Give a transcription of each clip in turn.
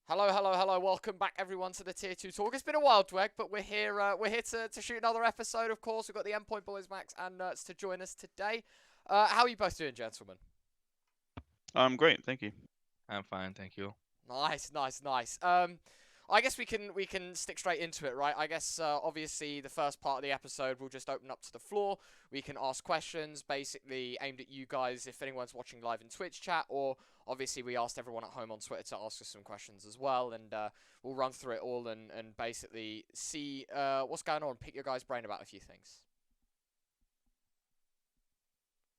Hello, hello, hello. Welcome back, everyone, to the Tier 2 Talk. It's been a while, Dweg, but we're here to shoot another episode, of course. We've got the Endpoint boys, Max and Nertz, to join us today. How are you both doing, gentlemen? I'm great, thank you. I'm fine, thank you. Nice, nice, nice. I guess we can stick straight into it, right? I guess obviously the first part of the episode we'll just open up to the floor. We can ask questions, basically aimed at you guys if anyone's watching live in Twitch chat, or obviously we asked everyone at home on Twitter to ask us some questions as well, and we'll run through it all and basically see what's going on, pick your guys' brain about a few things.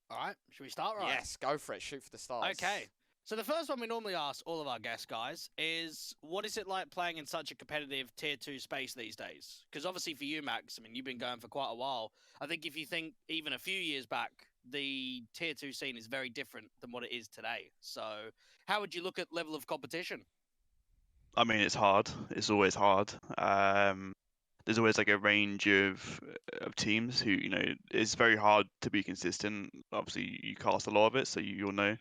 All right, should we start? Right. Yes, go for it. Shoot for the stars. Okay. So the first one we normally ask all of our guests, guys, is what is it like playing in such a competitive Tier 2 space these days? Because obviously for you, Max, I mean, you've been going for quite a while. I think if you think even a few years back, the Tier 2 scene is very different than what it is today. So how would you look at level of competition? I mean, it's hard. It's always hard. There's always like a range of teams who, it's very hard to be consistent. Obviously, you cast a lot of it, so you'll know.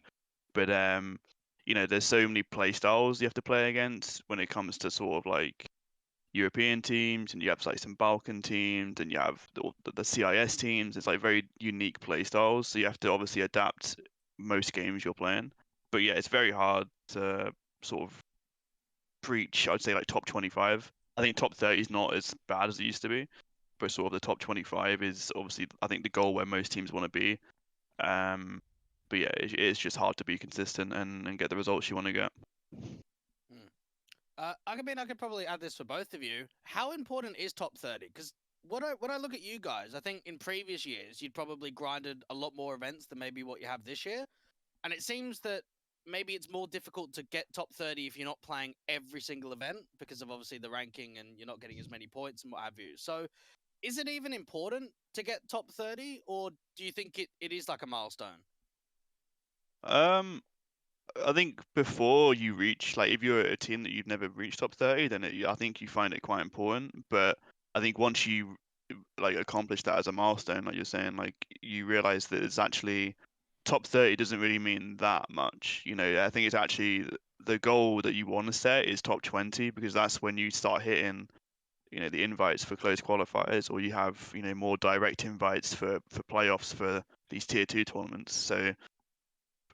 But there's so many play styles you have to play against when it comes to sort of like European teams, and you have like some Balkan teams, and you have the CIS teams. It's like very unique play styles, so you have to obviously adapt most games you're playing. But yeah, it's very hard to sort of breach, I'd say, like top 25. I think top 30 is not as bad as it used to be, but sort of the top 25 is obviously, I think, the goal where most teams want to be. But yeah, it's just hard to be consistent and get the results you want to get. I could probably add this for both of you. How important is top 30? Because when I look at you guys, I think in previous years you'd probably grinded a lot more events than maybe what you have this year, and it seems that maybe it's more difficult to get top 30 if you're not playing every single event because of obviously the ranking and you're not getting as many points and what have you. So is it even important to get top 30, or do you think it is like a milestone? I think before you reach, like, if you're a team that you've never reached top 30, then I think you find it quite important. But I think once you like accomplish that as a milestone, like you're saying, like you realize that it's actually top 30 doesn't really mean that much. I think it's actually the goal that you want to set is top 20, because that's when you start hitting, the invites for close qualifiers, or you have, more direct invites for playoffs for these tier 2 tournaments. So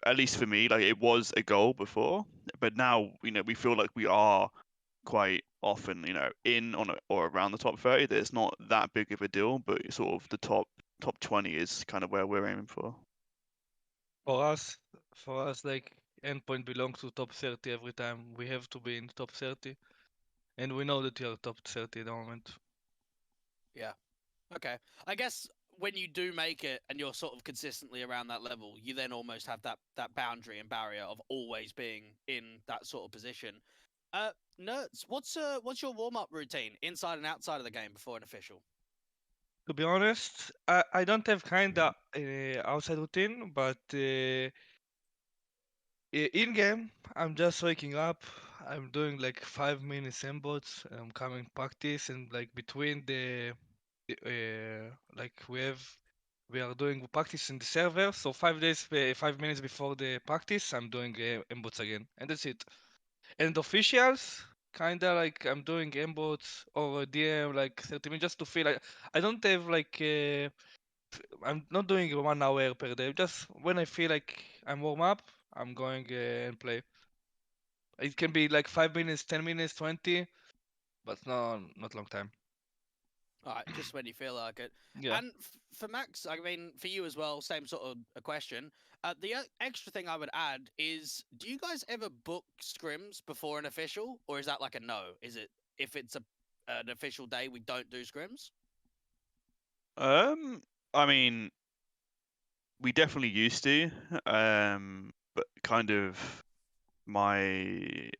at least for me, like, it was a goal before, but now, we feel like we are quite often, in on or around the top 30. That it's not that big of a deal, but sort of the top 20 is kind of where we're aiming for. For us, like Endpoint belongs to top 30 every time. We have to be in top 30, and we know that you're top 30 at the moment. Yeah. Okay. I guess when you do make it and you're sort of consistently around that level, you then almost have that boundary and barrier of always being in that sort of position. Nerds, what's your warm up routine inside and outside of the game before an official? To be honest, I don't have kinda outside routine, but in game, I'm just waking up. I'm doing like 5 minutes embots. I'm coming practice, and like between like we are doing practice in the server. So 5 days, 5 minutes before the practice, I'm doing embots again, and that's it. And officials, kinda like I'm doing embots or DM like 30 minutes just to feel like I don't have like I'm not doing 1 hour per day. Just when I feel like I'm warm up, I'm going and play. It can be like 5 minutes, 10 minutes, 20, but no, not long time. All right, just when you feel like it. Yeah. And for Max, I mean, for you as well, same sort of a question. The extra thing I would add is, do you guys ever book scrims before an official, or is that like a no? Is it if it's an official day, we don't do scrims? I mean, we definitely used to, but kind of my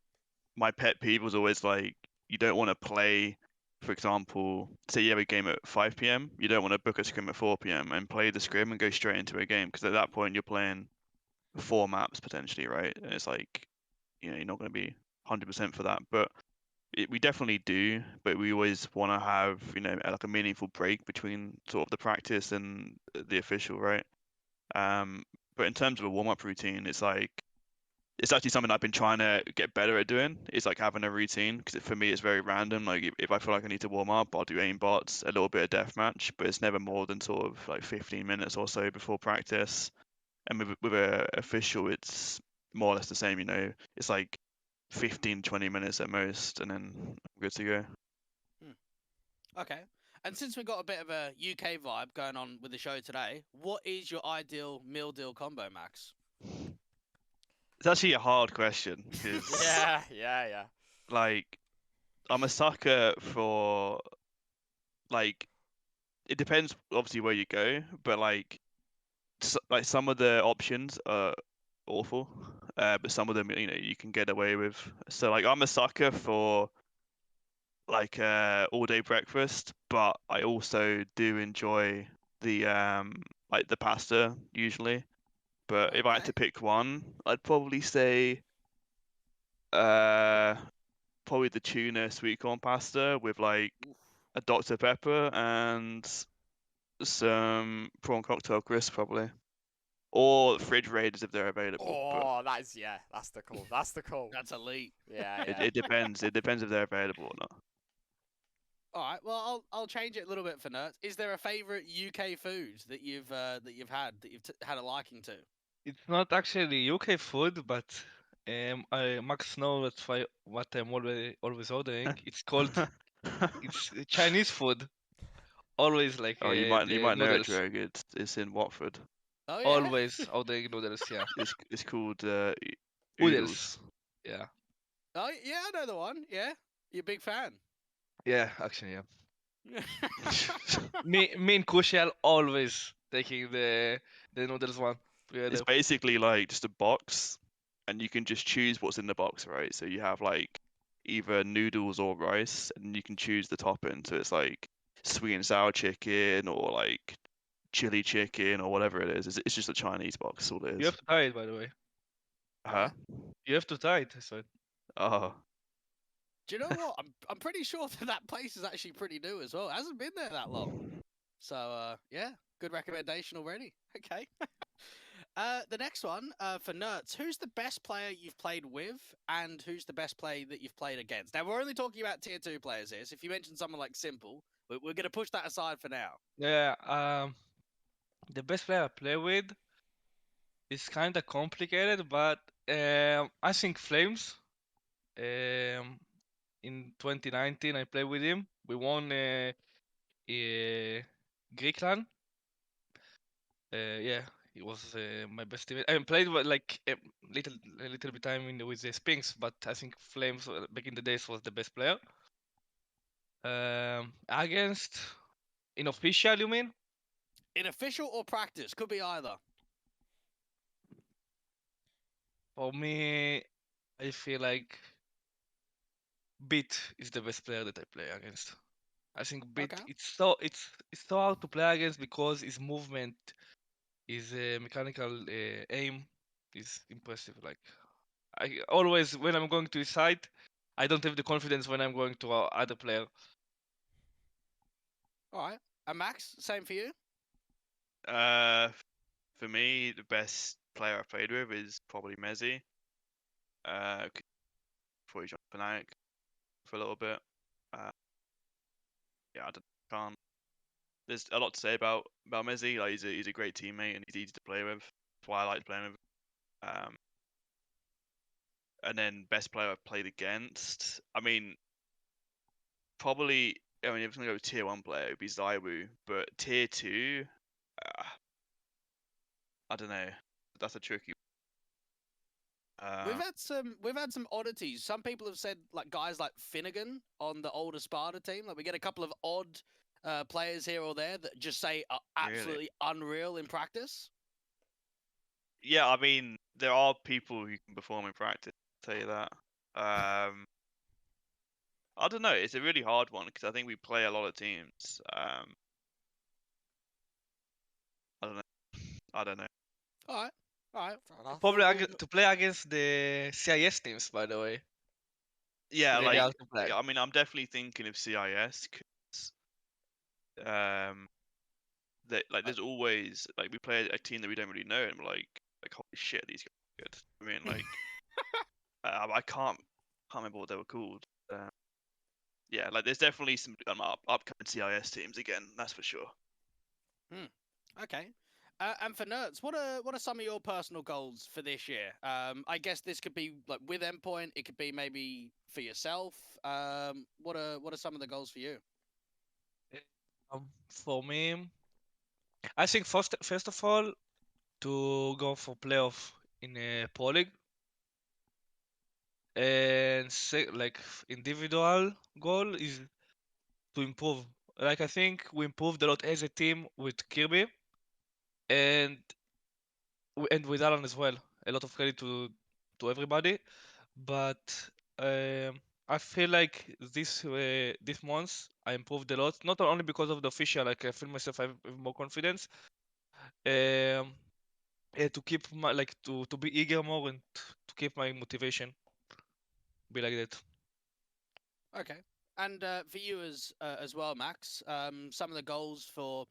pet peeve was always like, you don't want to play, for example, say you have a game at 5 p.m. You don't want to book a scrim at 4 p.m. and play the scrim and go straight into a game, because at that point you're playing 4 maps potentially, right? And it's like, you're not going to be 100% for that. But we definitely do, but we always want to have, like a meaningful break between sort of the practice and the official, right? But in terms of a warm-up routine, it's like, it's actually something I've been trying to get better at doing. Is like having a routine, because for me it's very random. Like if I feel like I need to warm up, I'll do aimbots, a little bit of deathmatch, but it's never more than sort of like 15 minutes or so before practice. And with a official, it's more or less the same. You know, it's like 15, 20 minutes at most, and then I'm good to go. Okay. And since we've got a bit of a UK vibe going on with the show today, what is your ideal meal deal combo, Max? It's actually a hard question because Yeah. like I'm a sucker for like it depends obviously where you go, but like like some of the options are awful, but some of them you can get away with. So like I'm a sucker for like all day breakfast, but I also do enjoy the like the pasta usually. But if I had Okay. to pick one, I'd probably say uh probably the tuna sweet corn pasta with like Oof. a Dr. Pepper and some prawn cocktail crisp probably. Or fridge raiders if they're available. But Oh, that's the call. That's the call. That's elite. Yeah. it depends. It depends if they're available or not. All right. Well, I'll change it a little bit for Nertz. Is there a favorite UK food that you've had that you've had a liking to? It's not actually UK food, but Max knows that's why what I'm always ordering. It's Chinese food. Always like Oh, you the might know it, noodles. Dreg. It's in Watford. Oh yeah. Always ordering noodles. Yeah, It's called oodles. Oodles. Yeah, Oh yeah, I know the one. Yeah, you're a big fan. yeah. Actually, yeah. Me and Kushal always taking the noodles one. It's Together. basically like just a box, and you can just choose what's in the box, right? So you have like either noodles or rice, and you can choose the topping. So it's like sweet and sour chicken or like chili chicken or whatever it is. It's just a Chinese box, all it You is. have to try it, by the way. Huh? You have to try it. So Oh, Do you know what? I'm pretty sure that place is actually pretty new as well. It hasn't been there that long. So yeah, good recommendation already. Okay. The next one for Nertz. Who's the best player you've played with, and who's the best player that you've played against? Now we're only talking about tier 2 players here. So if you mention someone like Simple, we're going to push that aside for now. yeah, the best player I play with is kind of complicated, but I think Flames. Um, in 2019, I played with him. We won Greekland. Yeah, he was my best teammate. I played with, like a little bit time with the Spinks, but I think Flames back in the days was the best player. Against in official, you mean? In official or practice, could be either. For me, I feel like Beat is the best player that I play against. I think Beat Okay. it's so hard to play against because his movement, his mechanical aim is impressive. Like I always when I'm going to his side, I don't have the confidence when I'm going to other player. All right. And Max, same for you. uh, for me, the best player I've played with is probably Mezzi. Before he jumped Fnatic for a little bit. Yeah, can't. There's a lot to say about Mezzi. Like he's a great teammate and he's easy to play with. That's why I like playing with. And then best player I've played against. I mean, probably. I mean, if I'm gonna go with tier 1 player, it'd be Zywoo. But tier 2, I don't know. That's a tricky. We've had some oddities. Some people have said like guys like Finnegan on the older Sparta team. Like we get a couple of odd players here or there that just say are absolutely unreal in practice. Yeah, I mean, there are people who can perform in practice. I'll tell you that. I don't know. It's a really hard one because I think we play a lot of teams. I don't know. All right. All right. Fair enough. Probably to play against the CIS teams, by the way. Yeah, Really like hard to play. I mean, I'm definitely thinking of CIS because that like there's always like we play a team that we don't really know and we're like holy shit, these guys are good. I mean, like I can't remember what they were called. Yeah, like there's definitely some upcoming CIS teams again. That's for sure. Okay. And for Nertz, what are some of your personal goals for this year? I guess this could be like with Endpoint. It could be maybe for yourself. What are some of the goals for you? For me, I think first of all to go for playoff in a Pro League, and like individual goal is to improve. Like I think we improved a lot as a team with Kirby and and with Alan as well. A lot of credit to everybody, but um, I feel like this month I improved a lot. Not only because of the official, like I feel myself I have more confidence. Um, to keep my like to be eager more and to keep my motivation be like that. Okay. And for you as well, Max, some of the goals for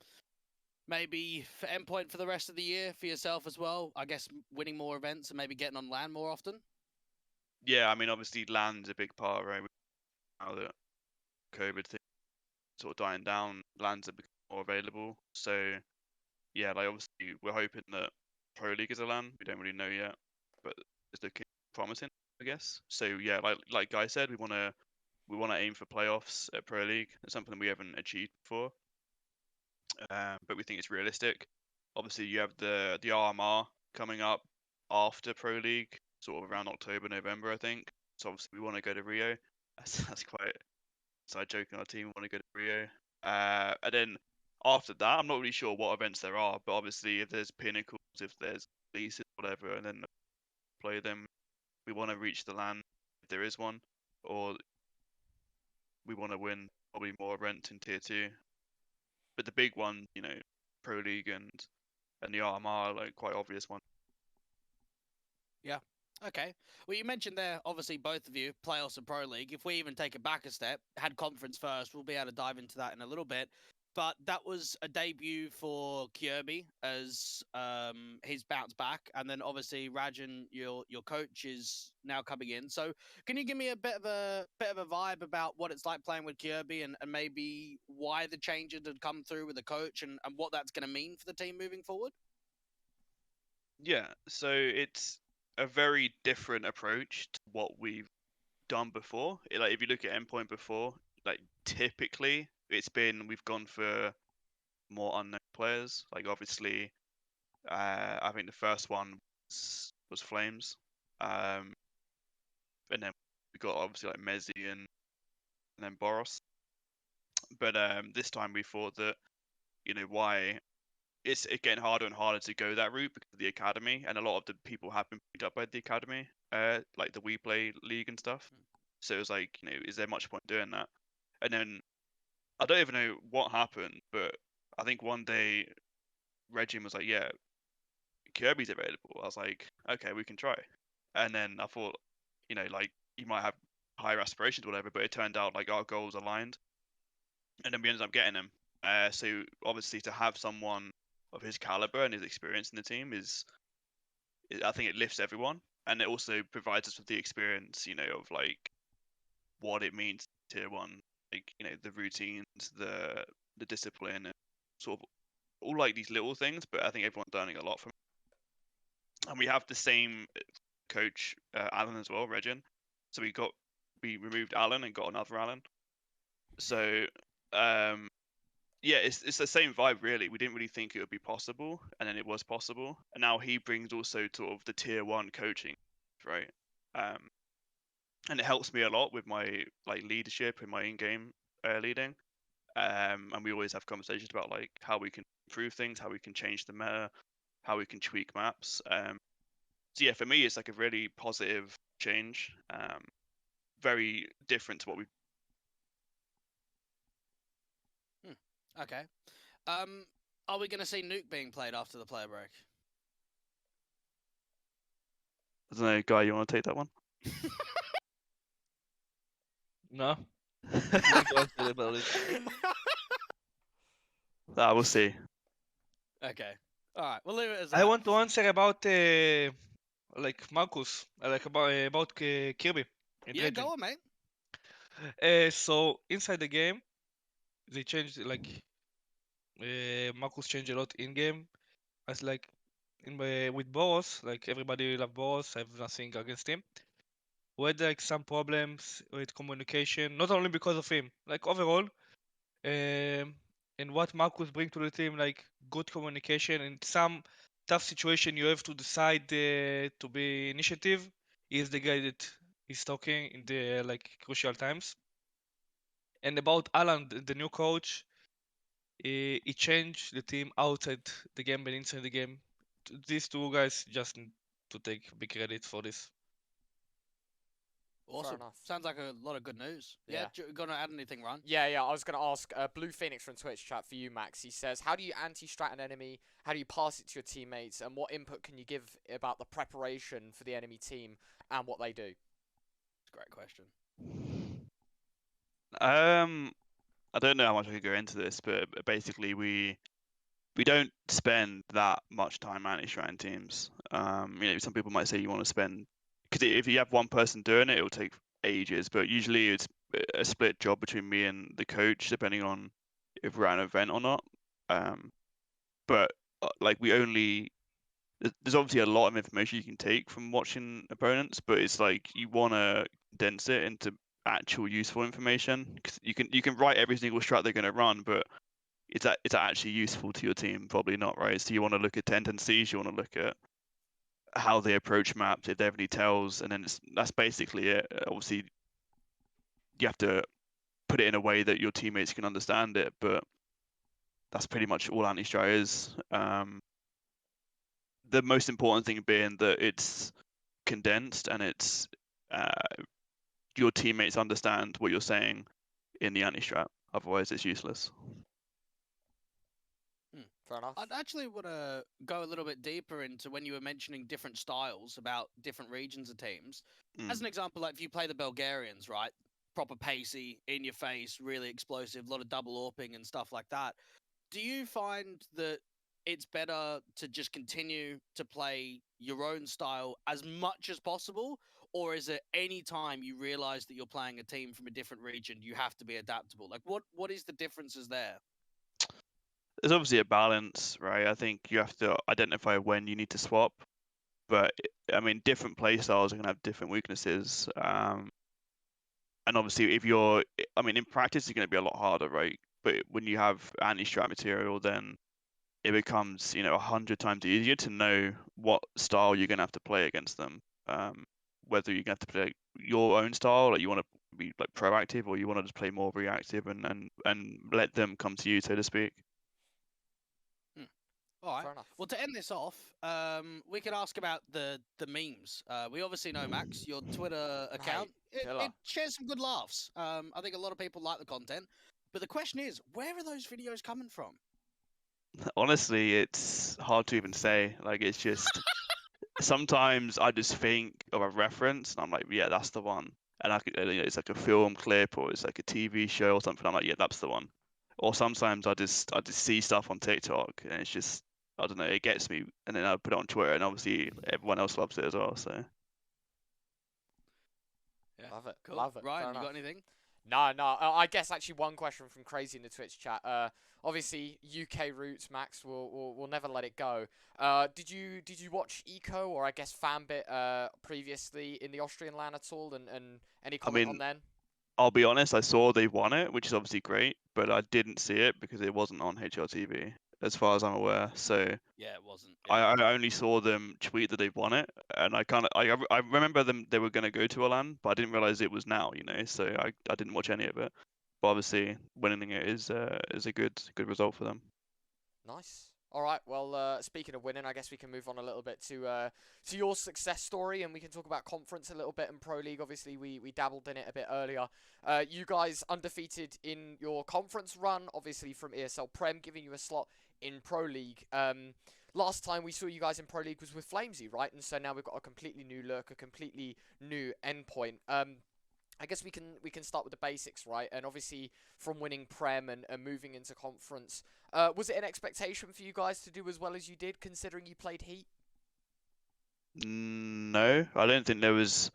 maybe for Endpoint for the rest of the year for yourself as well. I guess winning more events and maybe getting on LAN more often. Yeah, I mean obviously LAN's a big part, right? Now that COVID thing sort of dying down, LAN's are becoming more available. So yeah, like obviously we're hoping that Pro League is a LAN. We don't really know yet, but it's looking promising, I guess. So yeah, like Guy said, we wanna aim for playoffs at Pro League. It's something we haven't achieved before, but we think it's realistic. Obviously, you have the RMR coming up after Pro League, sort of around October, November, I think. So obviously, we want to go to Rio. That's quite side joke in our team. We want to go to Rio, and then after that, I'm not really sure what events there are, but obviously, if there's Pinnacles, if there's Leases, whatever, and then play them, we want to reach the LAN if there is one, or we want to win probably more events in Tier 2. But the big one, Pro League and the RMR are like quite obvious one. Yeah. Okay. Well, you mentioned there, obviously, both of you, playoffs and Pro League. If we even take it back a step, had conference first, we'll be able to dive into that in a little bit. But that was a debut for Kirby as his bounce back, and then obviously Rajan, your coach, is now coming in. So, can you give me a bit of a vibe about what it's like playing with Kirby, and maybe why the changes had come through with the coach, and what that's going to mean for the team moving forward? Yeah, so it's a very different approach to what we've done before. Like if you look at Endpoint before, like typically we've gone for more unknown players. Like obviously, I think the first one was Flames, and then we got obviously like Mezzi and then Boros. But this time we thought that why it's getting harder and harder to go that route because of the academy, and a lot of the people have been picked up by the academy, like the We Play League and stuff. So it was like, is there much point doing that? And then I don't even know what happened, but I think one day Reggie was like, "Yeah, Kirby's available." I was like, "Okay, we can try." And then I thought, like you might have higher aspirations, or whatever, but it turned out like our goals aligned, and then we ended up getting him. So obviously to have someone of his caliber and his experience in the team I think it lifts everyone, and it also provides us with the experience, of like what it means Tier 1, like the routines, the discipline, and sort of all like these little things. But I think everyone's learning a lot from it. And we have the same coach, Alan as well, Regin. So we removed Alan and got another Alan. So yeah, it's the same vibe really. We didn't really think it would be possible, and then it was possible. And now he brings also sort of the Tier 1 coaching, right? And it helps me a lot with my like leadership and my in-game leading. And we always have conversations about like how we can improve things, how we can change the meta, how we can tweak maps. So yeah, for me, it's like a really positive change. Very different to what we. Okay. Are we going to see Nuke being played after the player break? I don't know, Guy, you want to take that one? No. You need to answer about it. We'll see. Okay. All right. We'll leave it as that. I want to answer about like Marcus, like about Kirby in Yeah, Dredging. go on, mate. So inside the game, they changed Marcus changed a lot in game. As like with Boros, like everybody love Boros. I have nothing against him. We had like some problems with communication, not only because of him, like overall. And what Marcus bring to the team, like good communication in some tough situation, you have to decide to be initiative. He is the guy that is talking in the like crucial times. And about Alan, the new coach, he changed the team outside the game and inside the game. These two guys just need to take big credit for this. Awesome. enough. Sounds like a lot of good news. Yeah. Gonna add anything, Ron? Yeah, I was going to ask Blue Phoenix from Twitch chat for you, Max. He says, how do you anti-strat an enemy? How do you pass it to your teammates? And what input can you give about the preparation for the enemy team and what they do? It's a great question. I don't know how much I could go into this, but basically we don't spend that much time anti-stratting teams. Some people might say you want to spend, because if you have one person doing it, it will take ages. But usually it's a split job between me and the coach, depending on if we're at an event or not. But like there's obviously a lot of information you can take from watching opponents, but it's like you want to condense it into actual useful information, because you can write every single strat they're going to run, but it's actually useful to your team? Probably not, right? So you want to look at tendencies, you want to look at how they approach maps, if they have any tells, and then that's basically it. Obviously, you have to put it in a way that your teammates can understand it, but that's pretty much all anti-strat is. The most important thing being that it's condensed and it's your teammates understand what you're saying in the anti-strat. Otherwise, it's useless. Fair enough. I'd actually want to go a little bit deeper into when you were mentioning different styles about different regions of teams. As an example, like if you play the Bulgarians, right? Proper pacey, in your face, really explosive, a lot of double AWPing and stuff like that. Do you find that it's better to just continue to play your own style as much as possible? Or is it any time you realize that you're playing a team from a different region, you have to be adaptable? Like what is the differences there? There's obviously a balance, right? I think you have to identify when you need to swap, but I mean, different play styles are going to have different weaknesses. And obviously, in practice, it's going to be a lot harder, right? But when you have anti-strat material, then it becomes, 100 times easier to know what style you're going to have to play against them. Whether you're going to have to play your own style, like you want to be like proactive, or you want to just play more reactive and let them come to you, so to speak. All right. Fair enough. Well, to end this off, we could ask about the memes. We obviously know, Max, your Twitter account. killer. It shares some good laughs. I think a lot of people like the content. But the question is, where are those videos coming from? Honestly, it's hard to even say. Like, it's just sometimes I just think of a reference and I'm like, yeah, that's the one. And it's like a film clip or it's like a TV show or something. I'm like, yeah, that's the one. Or sometimes I just see stuff on TikTok and it's just, I don't know, it gets me, and then I put it on Twitter, and obviously everyone else loves it as well. So Yeah. Love it. Cool. Love it. Ryan, Fair you got enough. anything? No. I guess actually one question from Crazy in the Twitch chat. Obviously UK roots, Max. We'll never let it go. Did you watch Eco or I guess Fanbit previously in the Austrian LAN at all? And any comment on then? I'll be honest, I saw they won it, which is obviously great, but I didn't see it because it wasn't on HLTV, as far as I'm aware. So Yeah, it wasn't. I only saw them tweet that they've won it, and I remember they were going to go to a LAN, but I didn't realize it was now, so I didn't watch any of it. But obviously, winning it is a good result for them. Nice. All right. Well, speaking of winning, I guess we can move on a little bit to your success story, and we can talk about conference a little bit and Pro League. Obviously, we dabbled in it a bit earlier. You guys undefeated in your conference run, obviously from ESL Prem, giving you a slot in Pro League. Last time we saw you guys in Pro League was with Flamesy, right? And so now we've got a completely new look, a completely new endpoint. I guess we can start with the basics, right? And obviously from winning Prem and moving into conference, was it an expectation for you guys to do as well as you did, considering you played Heat? No, I don't think there was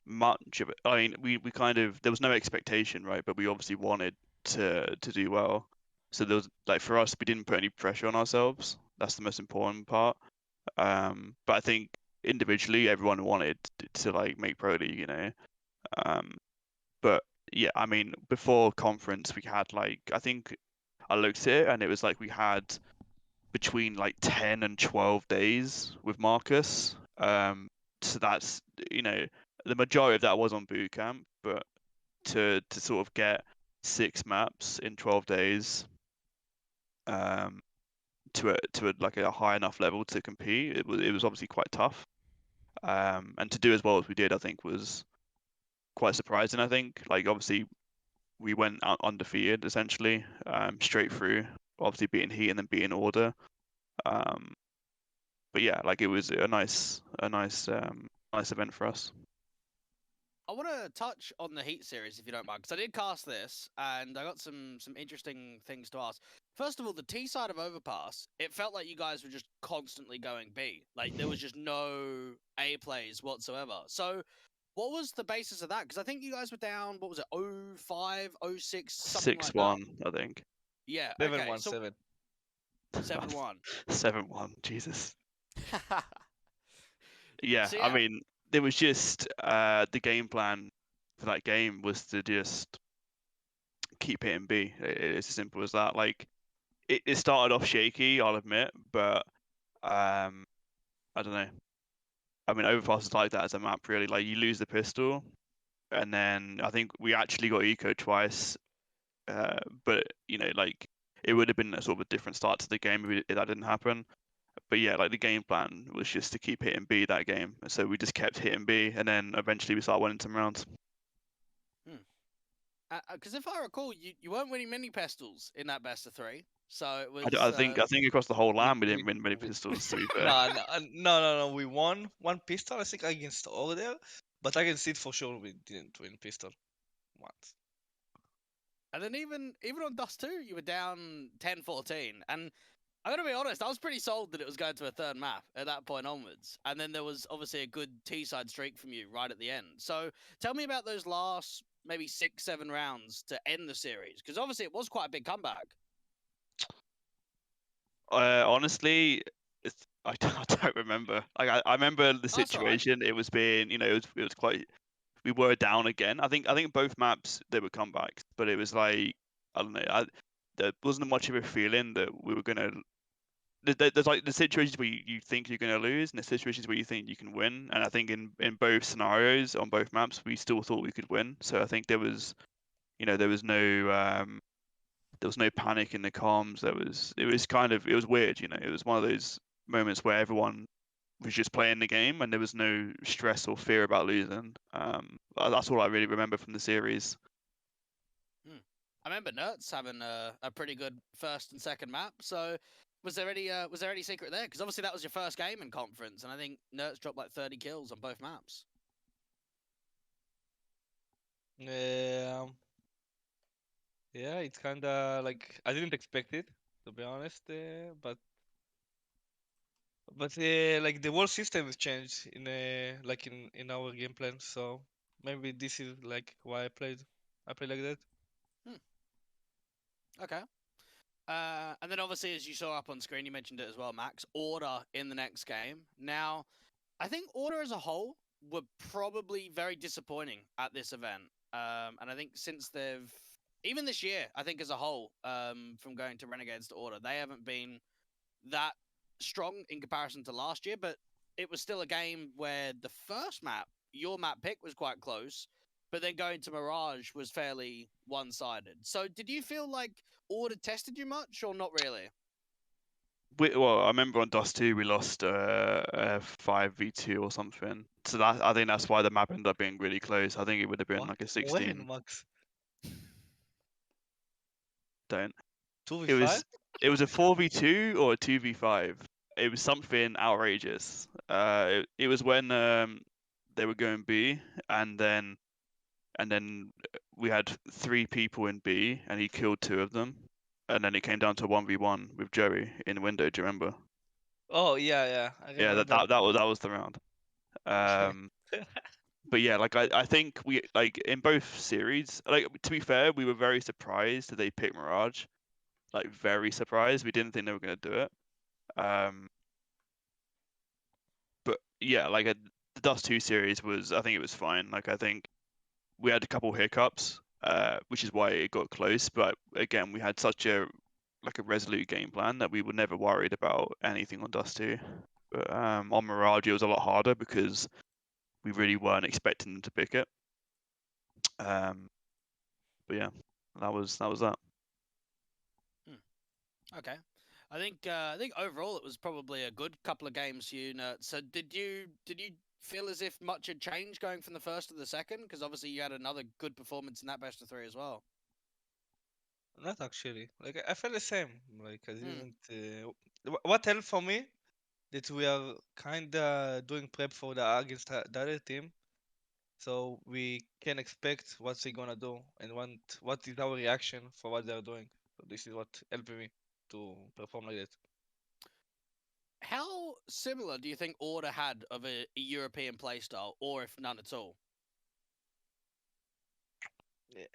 much of it. I mean, we kind of there was no expectation, right? But we obviously wanted to do well. So there was like for us, we didn't put any pressure on ourselves. That's the most important part. But I think individually, everyone wanted to like make Pro League, you know. But yeah, I mean, before conference, we had like I think I looked at it and it was like we had between like 10 and 12 days with Marcus. So that's the majority of that was on boot camp, but to sort of get 6 maps in 12 days, to like a high enough level to compete, it was obviously quite tough. And to do as well as we did, I think was quite surprising. I think like obviously we went out undefeated essentially, straight through, obviously beating Heat and then beating Order. But yeah, like it was a nice event for us. I want to touch on the Heat series, if you don't mind, because I did cast this, and I got some interesting things to ask. First of all, the T side of Overpass, it felt like you guys were just constantly going B. Like, there was just no A plays whatsoever. So, what was the basis of that? Because I think you guys were down, what was it, 05, 06, something like that? 6-1, I think. Yeah, okay. 7-1-7. 7-1. 7-1, Jesus. Yeah, So, I yeah. mean, there was just the game plan for that game was to just keep hitting B. It's as simple as that. Like, it started off shaky, I'll admit, but I don't know. I mean, Overpass is like that as a map, really. Like, you lose the pistol, and then I think we actually got eco twice, but like it would have been a sort of a different start to the game if that didn't happen. But yeah, like the game plan was just to keep hitting B that game, so we just kept hitting B, and then eventually we started winning some rounds. Because if I recall, you weren't winning many pistols in that best of 3, so it was. I think across the whole land we didn't win many we- pistols. To be fair, No. We won one pistol, I think, against Order, but against it for sure we didn't win pistol once. And then even on Dust 2, you were down 10-14. And I gotta be honest, I was pretty sold that it was going to a third map at that point onwards. And then there was obviously a good T-side streak from you right at the end. So tell me about those last maybe 6-7 rounds to end the series, because obviously it was quite a big comeback. honestly, I don't remember. Like I remember the That's all right. situation. It was being, it was quite. We were down again. I think both maps they were comebacks, but it was like I don't know. There wasn't much of a feeling that we were gonna. There's like the situations where you think you're gonna lose, and the situations where you think you can win. And I think in both scenarios on both maps, we still thought we could win. So I think there was no panic in the comms. It was weird. It was one of those moments where everyone was just playing the game and there was no stress or fear about losing. That's all I really remember from the series. I remember Nertz having a pretty good first and second map. So was there any secret there? Because obviously that was your first game in conference, and I think Nertz dropped like 30 kills on both maps. Yeah, it's kind of like I didn't expect it, to be honest, but like the whole system has changed in like in our game plan, so maybe this is like why I played like that. Okay. And then obviously, as you saw up on screen, you mentioned it as well, Max, Order in the next game. Now, I think Order as a whole were probably very disappointing at this event. And I think since even this year, I think as a whole, from going to Renegades to Order, they haven't been that strong in comparison to last year, but it was still a game where the first map, your map pick, was quite close, but then going to Mirage was fairly one-sided. So did you feel like Order tested you much, or not really? Well, I remember on Dust 2 we lost 5v2 or something. So I think that's why the map ended up being really close. I think it would have been like a 16. When, Max? Don't. 2v5? It was a 4v2 or a 2v5. It was something outrageous. It was when they were going B, and then we had 3 people in B, and he killed 2 of them, and then it came down to 1v1 with Joey in the window. Do you remember? Oh yeah, I Yeah, remember. that was the round. But yeah, like I think we like in both series. Like to be fair, we were very surprised that they picked Mirage. Like very surprised. We didn't think they were gonna do it. But yeah, like the Dust 2 series was, I think it was fine. Like I think we had a couple hiccups, which is why it got close. But again, we had such a resolute game plan that we were never worried about anything on Dust 2. But on Mirage, it was a lot harder because we really weren't expecting them to pick it. But yeah, that was that. Okay. I think overall it was probably a good couple of games for you, Nertz. So did you feel as if much had changed going from the first to the second? Because obviously you had another good performance in that best of three as well. Not actually. Like I felt the same. Like I Hmm. didn't. What helped for me that we are kinda doing prep for the against the other team, so we can expect what they're gonna do and what is our reaction for what they're doing. So this is what helped me to perform like that. How similar do you think Order had of a European playstyle, or if none at all? Yeah.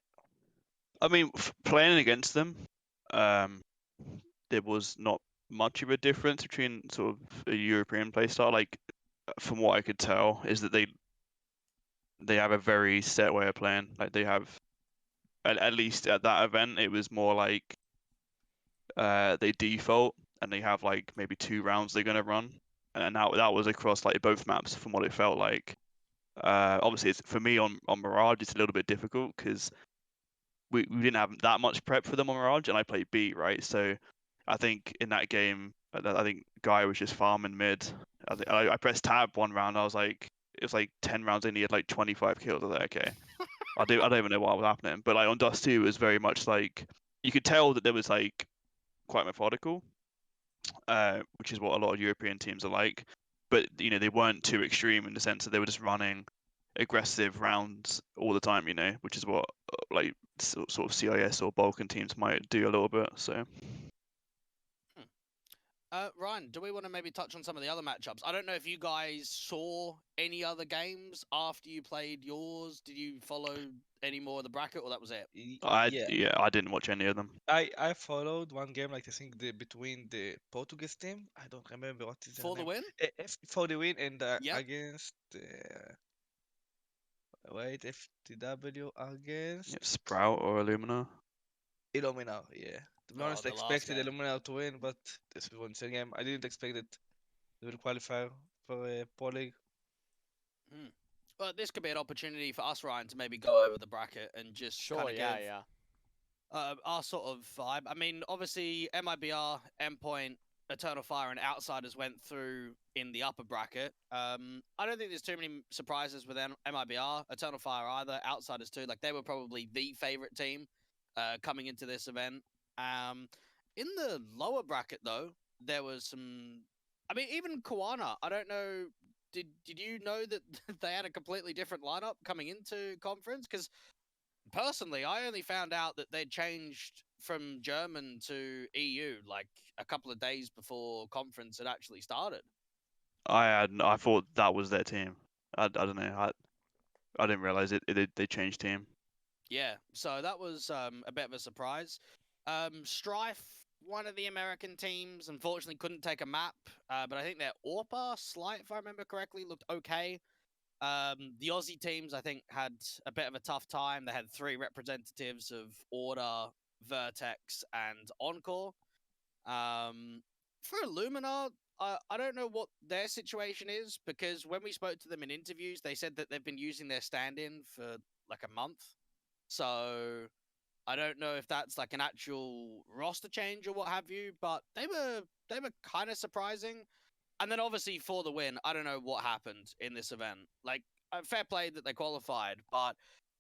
I mean, playing against them, there was not much of a difference between sort of a European playstyle. Like, from what I could tell, is that they have a very set way of playing. Like they have, at least at that event, it was more like they default and they have like maybe 2 rounds they're gonna run, and that was across like both maps from what it felt like. Obviously, it's, for me on Mirage, it's a little bit difficult because we didn't have that much prep for them on Mirage, and I played B, right? So I think in that game, I think Guy was just farming mid. I pressed tab one round. I was like, it was like 10 rounds in. He had like 25 kills. I was like, okay, I don't even know what was happening. But like on Dust 2, it was very much like you could tell that there was like quite methodical, which is what a lot of European teams are like. But you know, they weren't too extreme in the sense that they were just running aggressive rounds all the time. You know, which is what like sort of CIS or Balkan teams might do a little bit. So. Ryan, do we want to maybe touch on some of the other matchups? I don't know if you guys saw any other games after you played yours. Did you follow any more of the bracket, or that was it? Yeah. I didn't watch any of them. I followed one game, like I think between the Portuguese team. I don't remember what is their For the name. win? For the win and Yep. against wait, FTW against Yeah, Sprout or Illumina. Illumina. Yeah, to be Oh, honest, I the last expected game. Illumina to win, but this was one insane game. I didn't expect that they will qualify for a Pro League. Well, this could be an opportunity for us, Ryan, to maybe go over the bracket and just Sure, kind of yeah, give yeah. our sort of vibe. I mean, obviously, MIBR, Endpoint, Eternal Fire, and Outsiders went through in the upper bracket. I don't think there's too many surprises with MIBR, Eternal Fire either, Outsiders too. Like, they were probably the favorite team coming into this event. In the lower bracket, though, there was some. I mean, even QnA, I don't know. Did you know that they had a completely different lineup coming into conference? Because personally, I only found out that they'd changed from German to EU like a couple of days before conference had actually started. I thought that was their team. I don't know. I didn't realize they changed team. Yeah, so that was a bit of a surprise. Strife, one of the American teams, unfortunately couldn't take a map, but I think their Orpa Slight, if I remember correctly, looked okay. The Aussie teams, I think, had a bit of a tough time. They had 3 representatives of Order, Vertex, and Encore. For Illumina, I don't know what their situation is because when we spoke to them in interviews, they said that they've been using their stand-in for like a month. So I don't know if that's like an actual roster change or what have you, but they were kind of surprising. And then obviously for the win, I don't know what happened in this event. Like, fair play that they qualified, but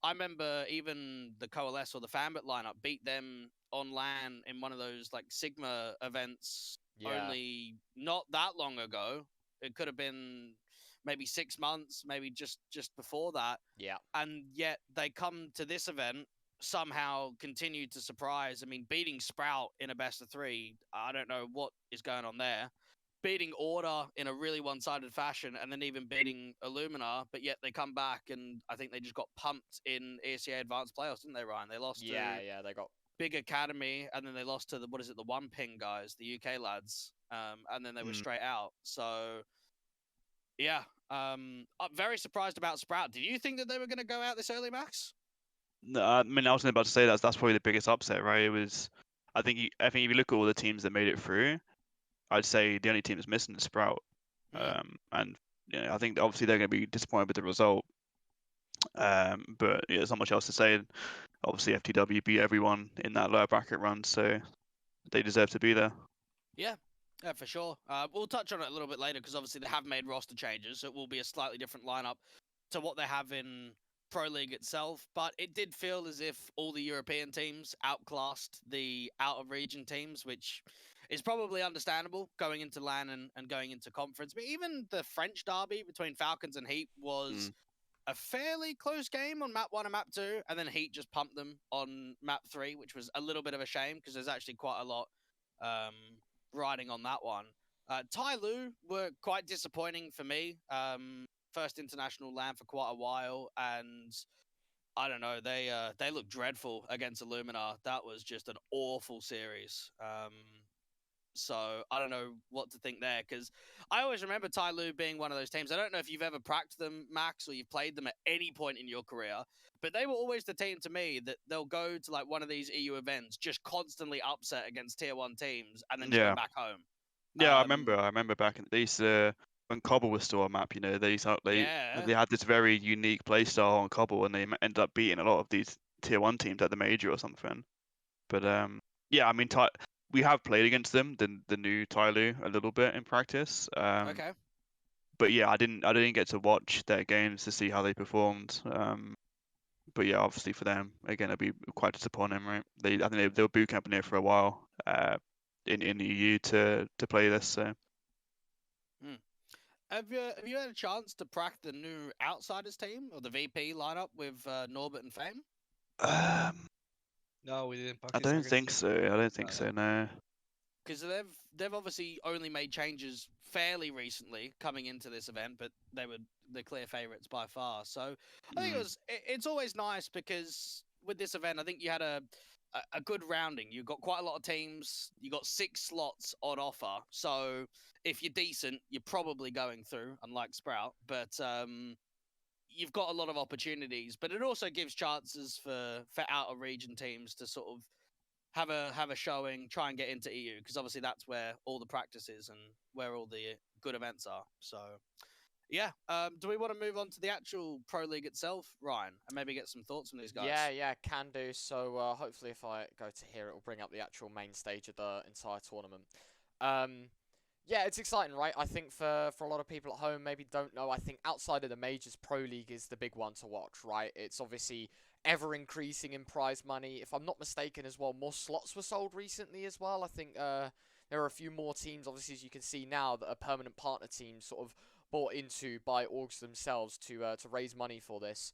I remember even the Coalesce or the Fambit lineup beat them on LAN in one of those like Sigma events only not that long ago. It could have been maybe 6 months, maybe just before that. Yeah. And yet they come to this event somehow continue to surprise. I mean, beating Sprout in a best of 3, I don't know what is going on there. beating Order in a really one-sided fashion, and then even beating Illumina, but yet they come back and I think they just got pumped in ESEA Advanced Playoffs, didn't they, Ryan? They lost to they got Big Academy, and then they lost to the One Ping guys, the UK lads, and then they were straight out. So yeah, I'm very surprised about Sprout. Did you think that they were going to go out this early, Max? No, I mean, I was about to say that's probably the biggest upset, right? It was, I think if you look at all the teams that made it through, I'd say the only team that's missing is Sprout. And I think obviously they're going to be disappointed with the result. But yeah, there's not much else to say. Obviously, FTW beat everyone in that lower bracket run, so they deserve to be there. Yeah, for sure. We'll touch on it a little bit later because obviously they have made roster changes, so it will be a slightly different lineup to what they have in Pro League itself. But it did feel as if all the European teams outclassed the out-of-region teams, which is probably understandable going into LAN and going into conference. But even the French derby between Falcons and Heat was a fairly close game on map 1 and map 2, and then Heat just pumped them on map 3, which was a little bit of a shame because there's actually quite a lot riding on that one. Tyloo were quite disappointing for me. First international LAN for quite a while, and I don't know, they looked dreadful against Illumina. That was just an awful series. So I don't know what to think there, because I always remember Tyloo being one of those teams. I don't know if you've ever practiced them, Max, or you've played them at any point in your career, but they were always the team to me that they'll go to like one of these EU events, just constantly upset against tier 1 teams, and then just go back home. Yeah, I remember back in the days when Cobble was still a map. They had this very unique play style on Cobble, and they ended up beating a lot of these tier 1 teams at the major or something. But yeah, I mean, we have played against them, the new Tyloo, a little bit in practice. Okay. But yeah, I didn't get to watch their games to see how they performed. But yeah, obviously for them, again, it'll be quite disappointing, right? I think they were boot camping here for a while in the EU to play this. So. Have you had a chance to practice the new Outsiders team or the VP lineup with Norbert and Fame? No, we didn't I practice. don't think so. I don't think so. No. Because they've obviously only made changes fairly recently coming into this event, but they were the clear favourites by far. So I think it's always nice because with this event, I think you had a good rounding. You got quite a lot of teams. You got 6 slots on offer. So if you're decent, you're probably going through, unlike Sprout. But you've got a lot of opportunities. But it also gives chances for out of region teams to sort of have a showing, try and get into EU, because obviously that's where all the practice is and where all the good events are. So yeah, do we want to move on to the actual Pro League itself, Ryan, and maybe get some thoughts from these guys? Yeah, can do. So hopefully if I go to here, it will bring up the actual main stage of the entire tournament. Yeah, it's exciting, right? I think for a lot of people at home, maybe don't know, I think outside of the majors, Pro League is the big one to watch, right? It's obviously ever increasing in prize money. If I'm not mistaken as well, more slots were sold recently as well. I think there are a few more teams, obviously, as you can see now, that are permanent partner teams sort of bought into by orgs themselves to raise money for this.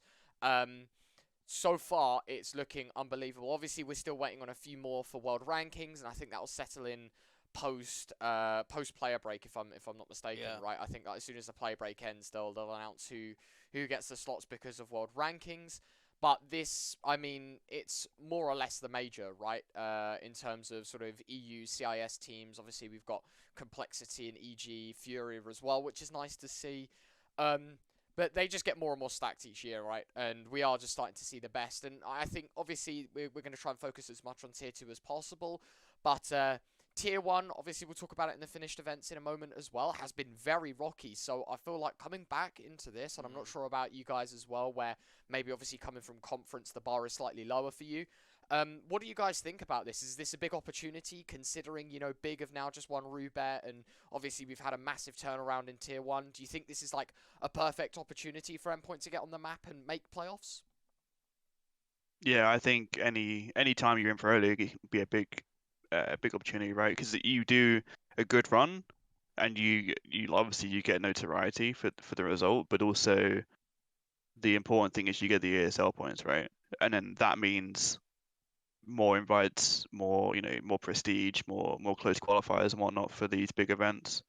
So far, it's looking unbelievable. Obviously, we're still waiting on a few more for world rankings, and I think that will settle in post player break, if I'm not mistaken, right? I think that as soon as the play break ends, they'll announce who gets the slots because of world rankings. But this, I mean, it's more or less the major, right? In terms of sort of EU, CIS teams. Obviously, we've got Complexity and EG, Furia as well, which is nice to see. But they just get more and more stacked each year, right? And we are just starting to see the best. And I think, obviously, we're going to try and focus as much on Tier 2 as possible. But Tier 1, obviously, we'll talk about it in the finished events in a moment as well, has been very rocky. So I feel like coming back into this, and I'm not sure about you guys as well, where maybe obviously coming from conference, the bar is slightly lower for you. What do you guys think about this? Is this a big opportunity, considering, Big have now just won Roobet, and obviously we've had a massive turnaround in Tier 1. Do you think this is like a perfect opportunity for Endpoint to get on the map and make playoffs? Yeah, I think any time you're in Pro League, it can be a big opportunity, right? Because you do a good run, and you obviously you get notoriety for the result, but also the important thing is you get the ESL points, right? And then that means more invites, more more prestige, more close qualifiers and whatnot for these big events.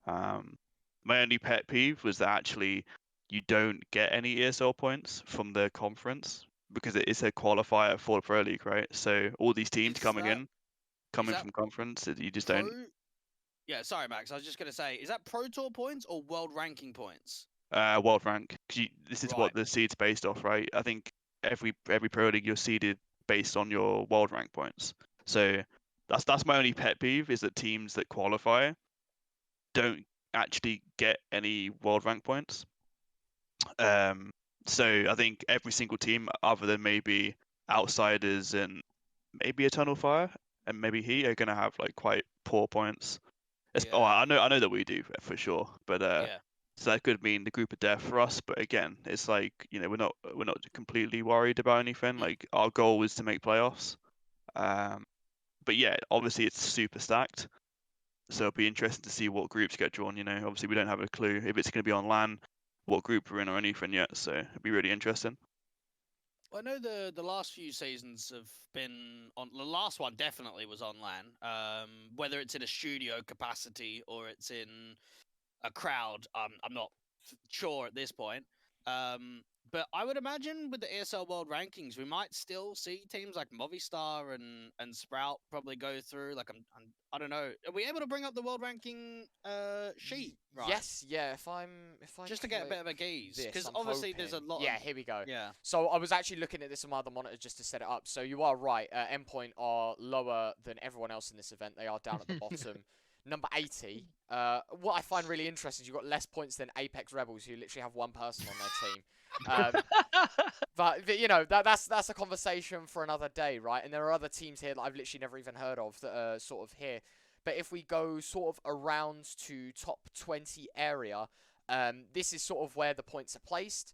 My only pet peeve was that actually you don't get any ESL points from the conference because it is a qualifier for the Pro League, right? So all these teams Is coming that from conference, you just pro? don't. Yeah, sorry, Max. I was just gonna say, is that Pro Tour points or World Ranking points? World rank. 'Cause this is Right. what the seed's based off, right? I think every Pro League you're seeded based on your world rank points. So that's my only pet peeve is that teams that qualify don't actually get any world rank points. So I think every single team, other than maybe Outsiders and maybe Eternal Fire and maybe Heat, are gonna have like quite poor points. Oh, Yeah. I know that we do for sure, but Yeah. so that could mean the group of death for us. But again, it's like we're not completely worried about anything. Like our goal is to make playoffs. But yeah, obviously it's super stacked. So it'll be interesting to see what groups get drawn. Obviously we don't have a clue if it's going to be on LAN, what group we're in or anything yet. So it'll be really interesting. Well, I know the last few seasons have been on. The last one definitely was on LAN. Whether it's in a studio capacity or it's in a crowd, I'm not sure at this point. But I would imagine with the ESL World Rankings, we might still see teams like Movistar and Sprout probably go through. Like I don't know. Are we able to bring up the World Ranking sheet? Right. Yes, yeah. If I Just to get a bit of a gaze, because I'm obviously there's a hoping- lot. Yeah, of, here we go. Yeah. So I was actually looking at this on my other monitor just to set it up. So you are right. Endpoint are lower than everyone else in this event. They are down at the bottom. Number 80. What I find really interesting is you've got less points than Apex Rebels, who literally have one person on their team. But that's a conversation for another day, right? And there are other teams here that I've literally never even heard of that are sort of here. But if we go sort of around to top 20 area, this is sort of where the points are placed.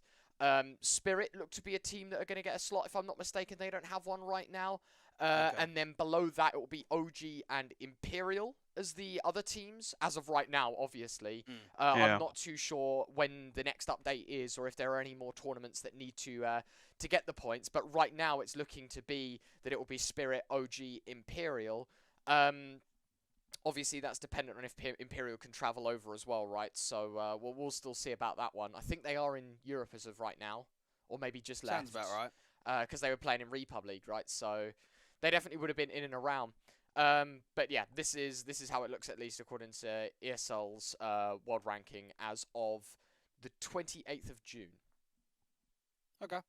Spirit look to be a team that are going to get a slot, if I'm not mistaken. They don't have one right now. Okay. And then below that, it will be OG and Imperial as the other teams, as of right now, obviously. Yeah. I'm not too sure when the next update is or if there are any more tournaments that need to get the points. But right now, it's looking to be that it will be Spirit, OG, Imperial. Obviously, that's dependent on if Imperial can travel over as well, right? So we'll still see about that one. I think they are in Europe as of right now, or maybe just left. Sounds about right. Because they were playing in REPUBLEAGUE, right? So they definitely would have been in and around. But yeah, this is how it looks, at least according to ESL's world ranking as of the 28th of June. Okay.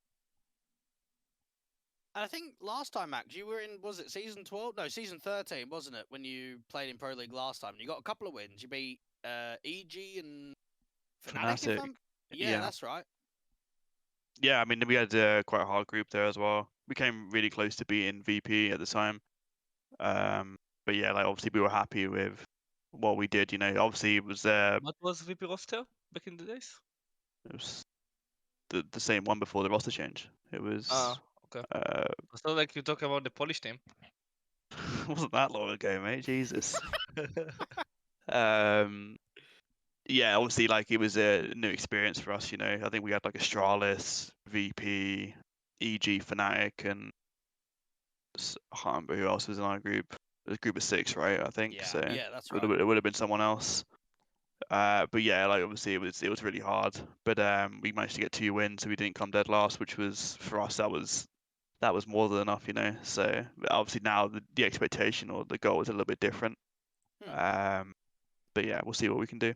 And I think last time, Max, you were in, was it season 12? No, season 13, wasn't it? When you played in Pro League last time. You got a couple of wins. You beat EG and Fnatic. Fnatic. Yeah, Yeah. that's right. Yeah, I mean we had quite a hard group there as well. We came really close to beating VP at the time. But yeah, like obviously we were happy with what we did. Obviously it was What was VP roster back in the days? the same one before the roster change. It was Okay. It's not like you talk about the Polish team. wasn't that long ago, mate. Jesus. Yeah, obviously like it was a new experience for us. I think we had like Astralis, VP, EG, Fnatic, and I can't remember who else was in our group. It was a group of 6, right? I think. Yeah, So yeah, that's right. it would have been someone else. But yeah, like obviously it was really hard. But we managed to get 2 wins, so we didn't come dead last, which was for us that was more than enough, So obviously now the expectation or the goal is a little bit different. But yeah, we'll see what we can do.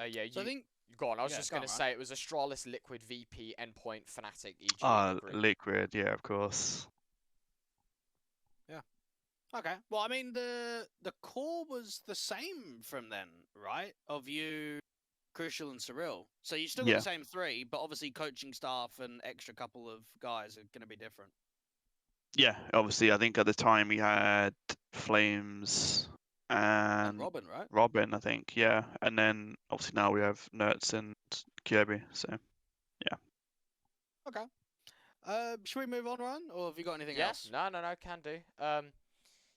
Yeah, So I think go on. I was Yeah, just go going to on, say it was Astralis, Liquid, VP, Endpoint, Fnatic, EG. and the group. Liquid, yeah, of course. Okay. Well, I mean, the core was the same from then, right? Of you, Crucial, and Cyril. So you still got Yeah. the same 3, but obviously coaching staff and extra couple of guys are going to be different. Yeah, obviously I think at the time we had Flames and Robin, right? Robin, I think, yeah. And then obviously now we have Nertz and Kirby, so yeah. Okay. Should we move on, Ryan? Or have you got anything Yeah, else? no, can do.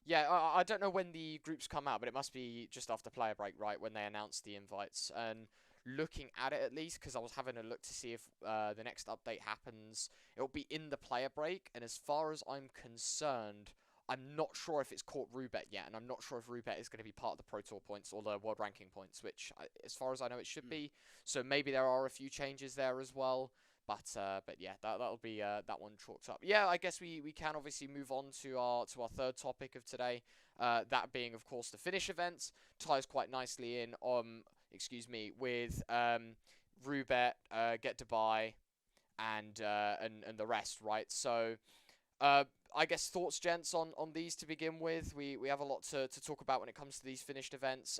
Yeah, I don't know when the groups come out, but it must be just after player break, right, when they announce the invites. And looking at it at least, because I was having a look to see if the next update happens, it'll be in the player break. And as far as I'm concerned, I'm not sure if it's caught Roobet yet, and I'm not sure if Roobet is going to be part of the Pro Tour points or the World Ranking points, which, as far as I know, it should be. So maybe there are a few changes there as well. But yeah, that'll be that one chalked up. Yeah, I guess we can obviously move on to our third topic of today. That being, of course, the Finnish events. Ties quite nicely in with Roobet, Get Dubai, and the rest, right? So. I guess thoughts, gents, on these to begin with. We have a lot to talk about when it comes to these finished events.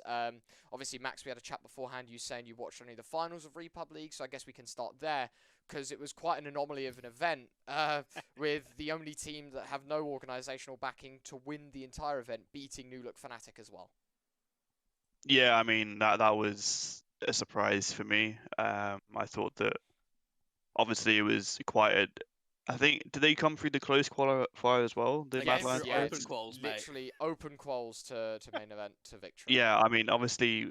Obviously, Max, we had a chat beforehand. You saying you watched only the finals of REPUBLEAGUE, so I guess we can start there because it was quite an anomaly of an event with the only team that have no organisational backing to win the entire event, beating New Look Fnatic as well. Yeah, I mean that was a surprise for me. I thought that obviously it was quite a. I think did they come through the close qualifier as well? The Yes, Mad Lions yeah, players? open quals, mate. Literally open quals to main event to victory. Yeah, I mean obviously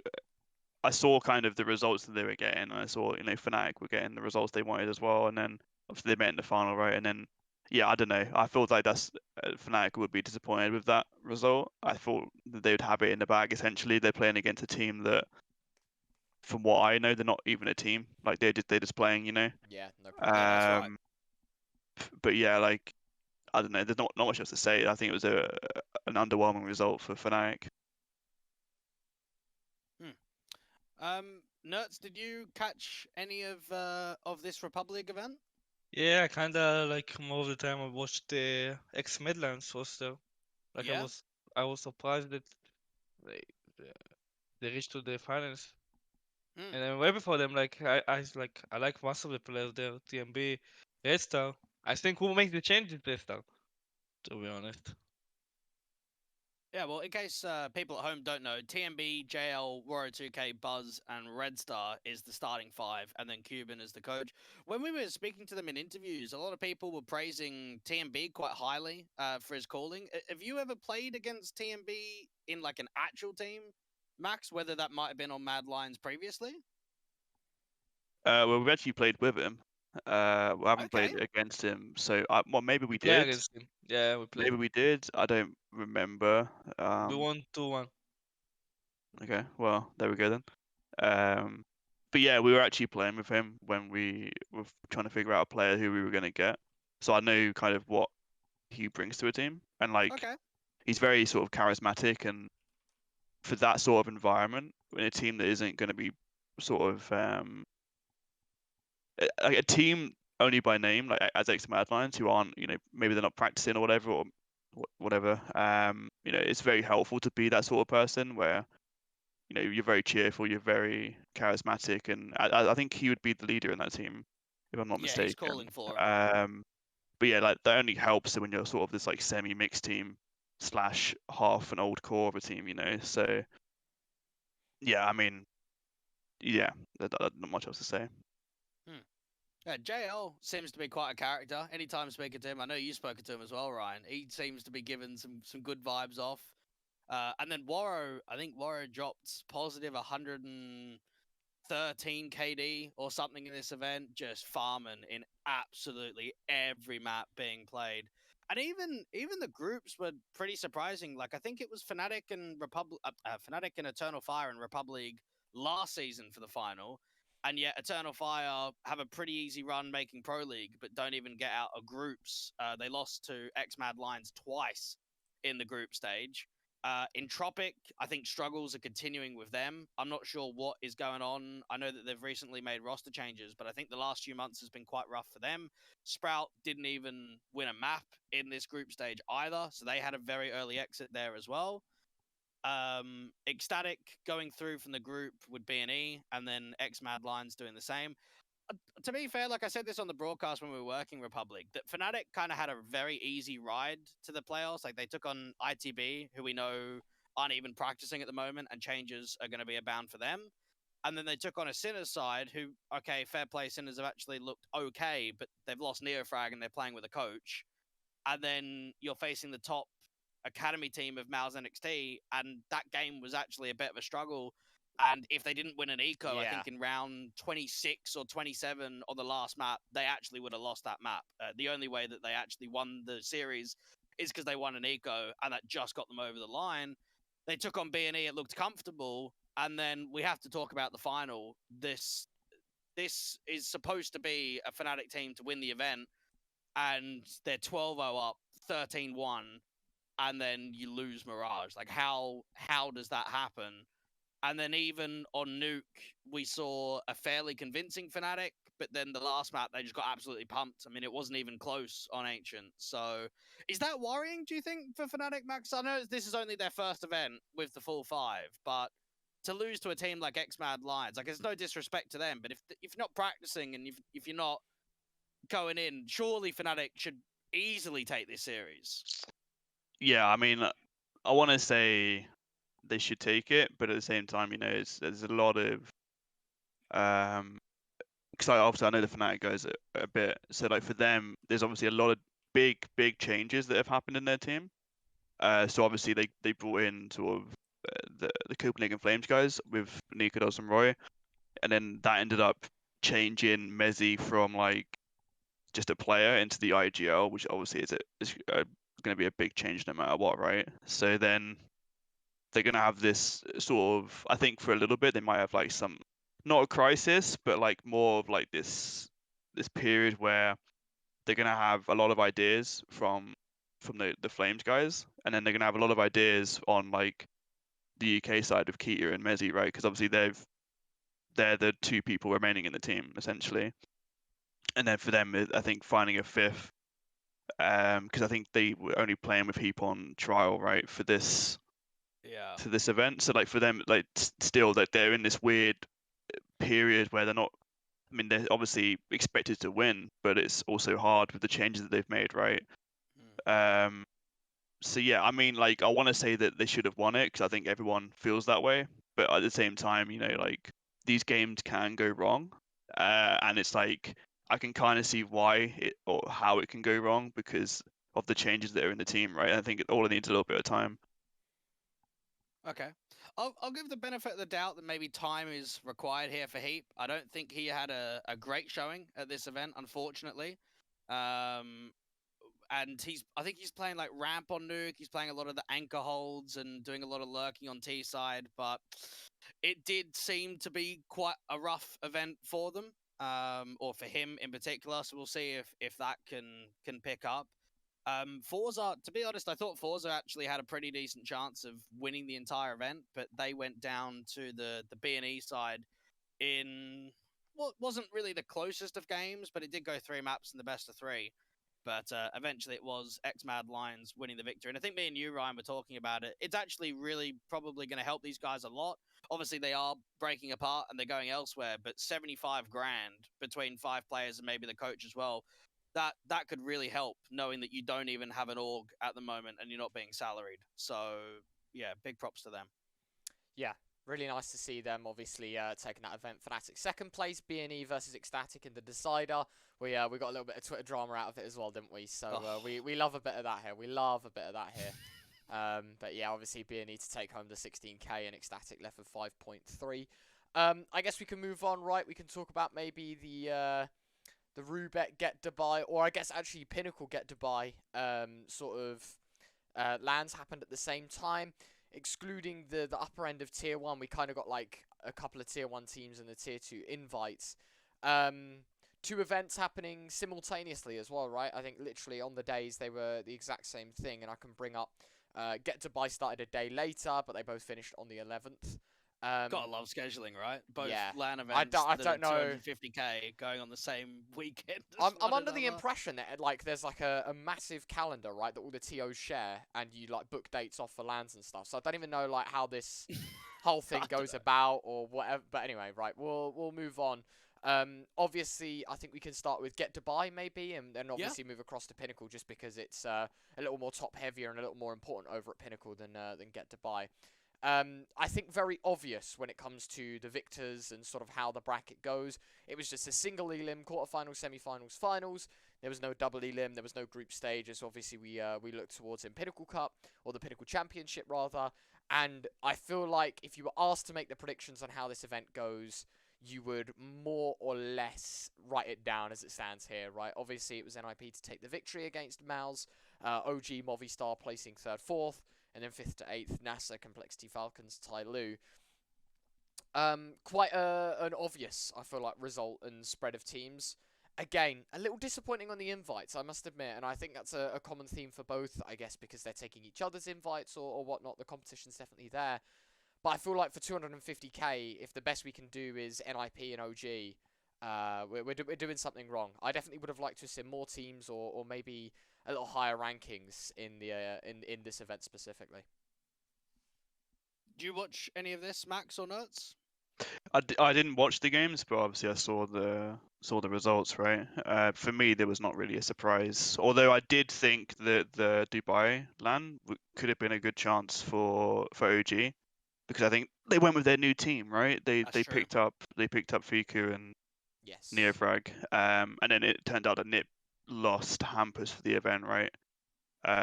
I saw kind of the results that they were getting, and I saw Fnatic were getting the results they wanted as well, and then obviously they met in the final, right? And then yeah, I don't know. I felt like Fnatic would be disappointed with that result. I thought that they would have it in the bag. Essentially, they're playing against a team that, from what I know, they're not even a team. Like they're just playing, Yeah, no problem. Yeah, that's right. But yeah, like I don't know. There's not much else to say. I think it was an underwhelming result for Fnatic. Nertz, did you catch any of this RePuBLEAGUE event? Yeah, kinda like more of the time I watched the ex Midlands roster. Like Yeah? I was surprised that they they reached to the finals. Hmm. And then way before them, like I like most of the players there, TMB, Red Star. I think who makes the change is Red Star, to be honest. Yeah, well, in case people at home don't know, TMB, JL, Waro2K, Buzz, and Red Star is the starting five, and then Cuban is the coach. When we were speaking to them in interviews, a lot of people were praising TMB quite highly for his calling. Have you ever played against TMB in like an actual team, Max? Whether that might have been on Mad Lions previously? Well, we've actually played with him. We haven't Okay. played against him, so well, maybe we Yeah, did. against him. Yeah, we played. Maybe we did. I don't remember. We won 2-1. Okay, well, there we go then. But yeah, we were actually playing with him when we were trying to figure out a player who we were going to get. So I know kind of what he brings to a team, and like Okay. he's very sort of charismatic, and for that sort of environment, in a team that isn't going to be sort of a team only by name, like as ex Mad Lions, who aren't, maybe they're not practicing or whatever, or whatever. It's very helpful to be that sort of person where you're very cheerful, you're very charismatic, and I think he would be the leader in that team, if I'm not Yeah, mistaken. he's calling for him. But yeah, like that only helps when you're sort of this like semi-mixed team / half an old core of a team, So yeah, I mean, yeah, not much else to say. Yeah, JL seems to be quite a character. Anytime speaking to him, I know you've spoken to him as well, Ryan. He seems to be giving some good vibes off. And then Waro, I think Waro dropped positive 113 KD or something in this event, just farming in absolutely every map being played. And even the groups were pretty surprising. Like I think it was Fnatic and Fnatic and Eternal Fire and RePuBLEAGUE last season for the final. And yet Eternal Fire have a pretty easy run making Pro League, but don't even get out of groups. They lost to X-Mad Lions twice in the group stage. Entropic, I think struggles are continuing with them. I'm not sure what is going on. I know that they've recently made roster changes, but I think the last few months has been quite rough for them. Sprout didn't even win a map in this group stage either, so they had a very early exit there as well. Ecstatic going through from the group with BNE, and then X-Mad Lions doing the same. To be fair, like I said this on the broadcast when we were working RePuBLEAGUE, that Fnatic kind of had a very easy ride to the playoffs. Like they took on ITB, who we know aren't even practicing at the moment, and changes are going to be abound for them. And then they took on a Sinners side, who, okay, fair play, Sinners have actually looked okay, but they've lost Neofrag and they're playing with a coach. And then you're facing the top academy team of Mal's NXT, and that game was actually a bit of a struggle. And if they didn't win an eco, I think in round 26 or 27 on the last map, they actually would have lost that map. The only way that they actually won the series is because they won an eco and that just got them over the line. They took on BNE, it looked comfortable, and then we have to talk about the final. This is supposed to be a Fnatic team to win the event, and they're 12-0 up, 13-1, and then you lose Mirage. Like, how does that happen? And then even on Nuke, we saw a fairly convincing Fnatic, but then the last map, they just got absolutely pumped. I mean, it wasn't even close on Ancient. So is that worrying, do you think, for Fnatic, Max? I know this is only their first event with the full 5, but to lose to a team like XMAD Lions, like, there's no disrespect to them, but if you're not practicing and if you're not going in, surely Fnatic should easily take this series. Yeah, I mean, I want to say they should take it, but at the same time, you know, there's a lot of because obviously I know the Fnatic guys a bit, so like for them, there's obviously a lot of big changes that have happened in their team. So obviously they brought in sort of the Copenhagen Flames guys with Nikodos and Roy, and then that ended up changing Mezzy from like just a player into the IGL, which obviously is going to be a big change no matter what, right? So then they're going to have this sort of, I think for a little bit they might have like some, not a crisis, but like more of like this period where they're going to have a lot of ideas from the Flames guys, and then they're going to have a lot of ideas on like the UK side of Keita and Mezzy, right? Because obviously they're the two people remaining in the team essentially, and then for them, I think finding a fifth, because I think they were only playing with Heap on trial, right, for this event. So like for them, like still like they're in this weird period where they're not. I mean, they're obviously expected to win, but it's also hard with the changes that they've made, right? So yeah, I mean, like I want to say that they should have won it because I think everyone feels that way, but at the same time, you know, like these games can go wrong, and it's like I can kind of see why it or how it can go wrong because of the changes that are in the team, right? I think it all needs a little bit of time. Okay. I'll give the benefit of the doubt that maybe time is required here for Heap. I don't think he had a great showing at this event, unfortunately. And I think he's playing like ramp on Nuke. He's playing a lot of the anchor holds and doing a lot of lurking on T side, but it did seem to be quite a rough event for them, or for him in particular. So we'll see if that can pick up. Forza, to be honest, I thought Forza actually had a pretty decent chance of winning the entire event, but they went down to the BNE side in what wasn't really the closest of games, but it did go 3 maps in the best of 3. But eventually it was XMAD Lions winning the victory. And I think me and you, Ryan, were talking about it. It's actually really probably going to help these guys a lot. Obviously, they are breaking apart and they're going elsewhere, but 75 grand between 5 players and maybe the coach as well, that could really help, knowing that you don't even have an org at the moment and you're not being salaried. So, yeah, big props to them. Yeah, really nice to see them, obviously, taking that event. Fnatic second place, BNE versus Ecstatic in the decider. We got a little bit of Twitter drama out of it as well, didn't we? So we love a bit of that here. We love a bit of that here. But yeah, obviously BNE to take home the 16k and Ecstatic left with 5.3. I guess we can move on, right? We can talk about maybe the Roobet Get Dubai, or I guess actually Pinnacle Get Dubai sort of lands happened at the same time. Excluding the upper end of tier 1, we kind of got like a couple of tier 1 teams and the tier 2 invites. 2 events happening simultaneously as well, right? I think literally on the days they were the exact same thing, and I can bring up Get Dubai started a day later, but they both finished on the 11th. Gotta love scheduling, right? Both yeah. LAN events I don't know. 250k going on the same weekend. I'm under the impression that like there's like a massive calendar, right, that all the TOs share, and you like book dates off for LANs and stuff. So I don't even know like how this whole thing goes about or whatever. But anyway, right, we'll move on. Obviously, I think we can start with Get Dubai maybe, and then obviously move across to Pinnacle just because it's a little more top heavier and a little more important over at Pinnacle than Get Dubai. I think very obvious when it comes to the victors and sort of how the bracket goes. It was just a single elim, quarterfinals, semi-finals, finals. There was no double elim, there was no group stages. Obviously, we looked towards in Pinnacle Cup, or the Pinnacle Championship rather. And I feel like if you were asked to make the predictions on how this event goes, you would more or less write it down as it stands here, right? Obviously, it was NIP to take the victory against Mouse. OG Movistar placing 3rd, 4th, and then 5th to 8th NASA, Complexity Falcons, Tyloo. Quite an obvious, I feel like, result and spread of teams. Again, a little disappointing on the invites, I must admit, and I think that's a common theme for both, I guess, because they're taking each other's invites or whatnot. The competition's definitely there. But I feel like for 250k, if the best we can do is NIP and OG, we're doing something wrong. I definitely would have liked to have seen more teams or maybe a little higher rankings in the in this event specifically. Do you watch any of this, Max or Nertz? I didn't watch the games, but obviously I saw the results, right? For me, there was not really a surprise. Although I did think that the Dubai LAN could have been a good chance for OG, because I think they went with their new team, right? They That's true. picked up Fiku and Yes. Neofrag, and then it turned out that NIP lost Hampers for the event, right?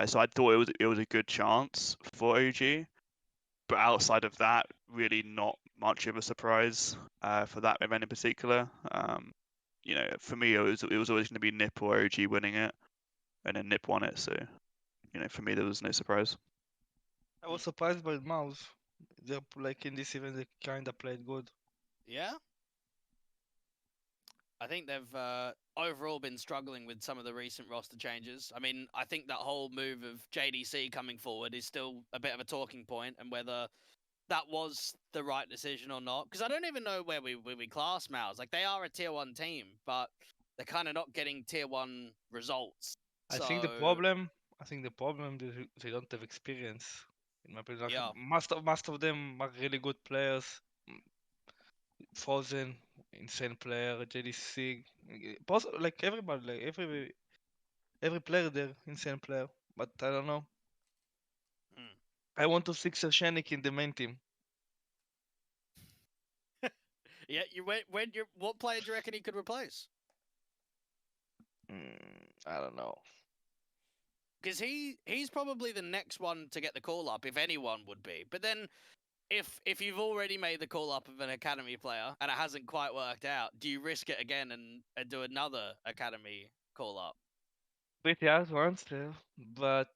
So I thought it was a good chance for OG. But outside of that, really not much of a surprise for that event in particular. You know, for me, it was always going to be NIP or OG winning it, and then NIP won it. So, you know, for me, there was no surprise. I was surprised by Mouse. They're like in this event, they kind of played good. Yeah. I think they've overall been struggling with some of the recent roster changes. I mean, I think that whole move of JDC coming forward is still a bit of a talking point, and whether that was the right decision or not. Because I don't even know where we class Mouse. Like, they are a tier 1 team, but they're kind of not getting tier 1 results. I think the problem they don't have experience. In my opinion, like, Yeah. most of them are really good players. Frozen, insane player, JDC, like everybody, like every player there, insane player. But I don't know. I want to see Shershenik in the main team. Yeah, what player do you reckon he could replace? I don't know. Because he's probably the next one to get the call up, if anyone would be. But then, if you've already made the call up of an academy player and it hasn't quite worked out, do you risk it again and do another academy call up? Pretty hard once, but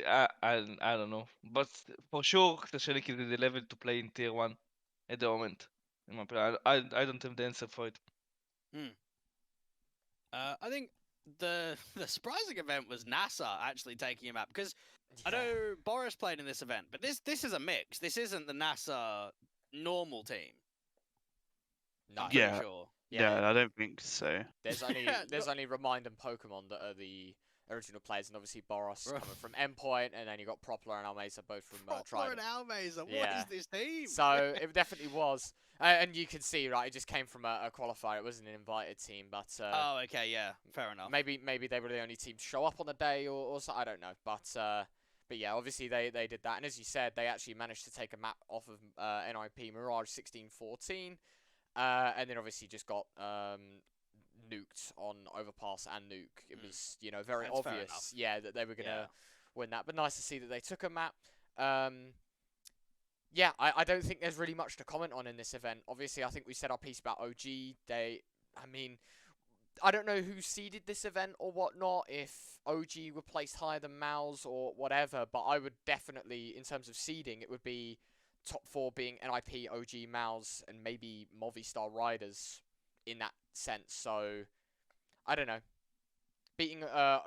I don't know. But for sure, Shershenik is in the level to play in tier 1 at the moment. In my opinion, I don't have the answer for it. I think the surprising event was NASA actually taking him out, because I know Boris played in this event, but this is a mix. This isn't the NASA normal team. No. I'm pretty sure. Yeah, I don't think so. There's only Remind and Pokemon that are the original players, and obviously Boros coming from Endpoint, and then you got Propler and Almeza both from Propler and Almeza, what is this team? So it definitely was, and you can see, right, it just came from a qualifier. It wasn't an invited team, but oh, okay, yeah, fair enough. Maybe they were the only team to show up on the day, or so, I don't know, but yeah, obviously they did that, and as you said, they actually managed to take a map off of NIP Mirage 1614, and then obviously just got nuked on Overpass and Nuke. It was, you know, very obvious, yeah, that they were gonna win that. But nice to see that they took a map. Yeah, I don't think there's really much to comment on in this event. Obviously, I think we said our piece about OG. I mean, I don't know who seeded this event or whatnot, if OG were placed higher than Mouse or whatever, but I would definitely, in terms of seeding, it would be top 4 being NIP, OG, Mouse, and maybe Movistar Riders in that sense. So, I don't know. Beating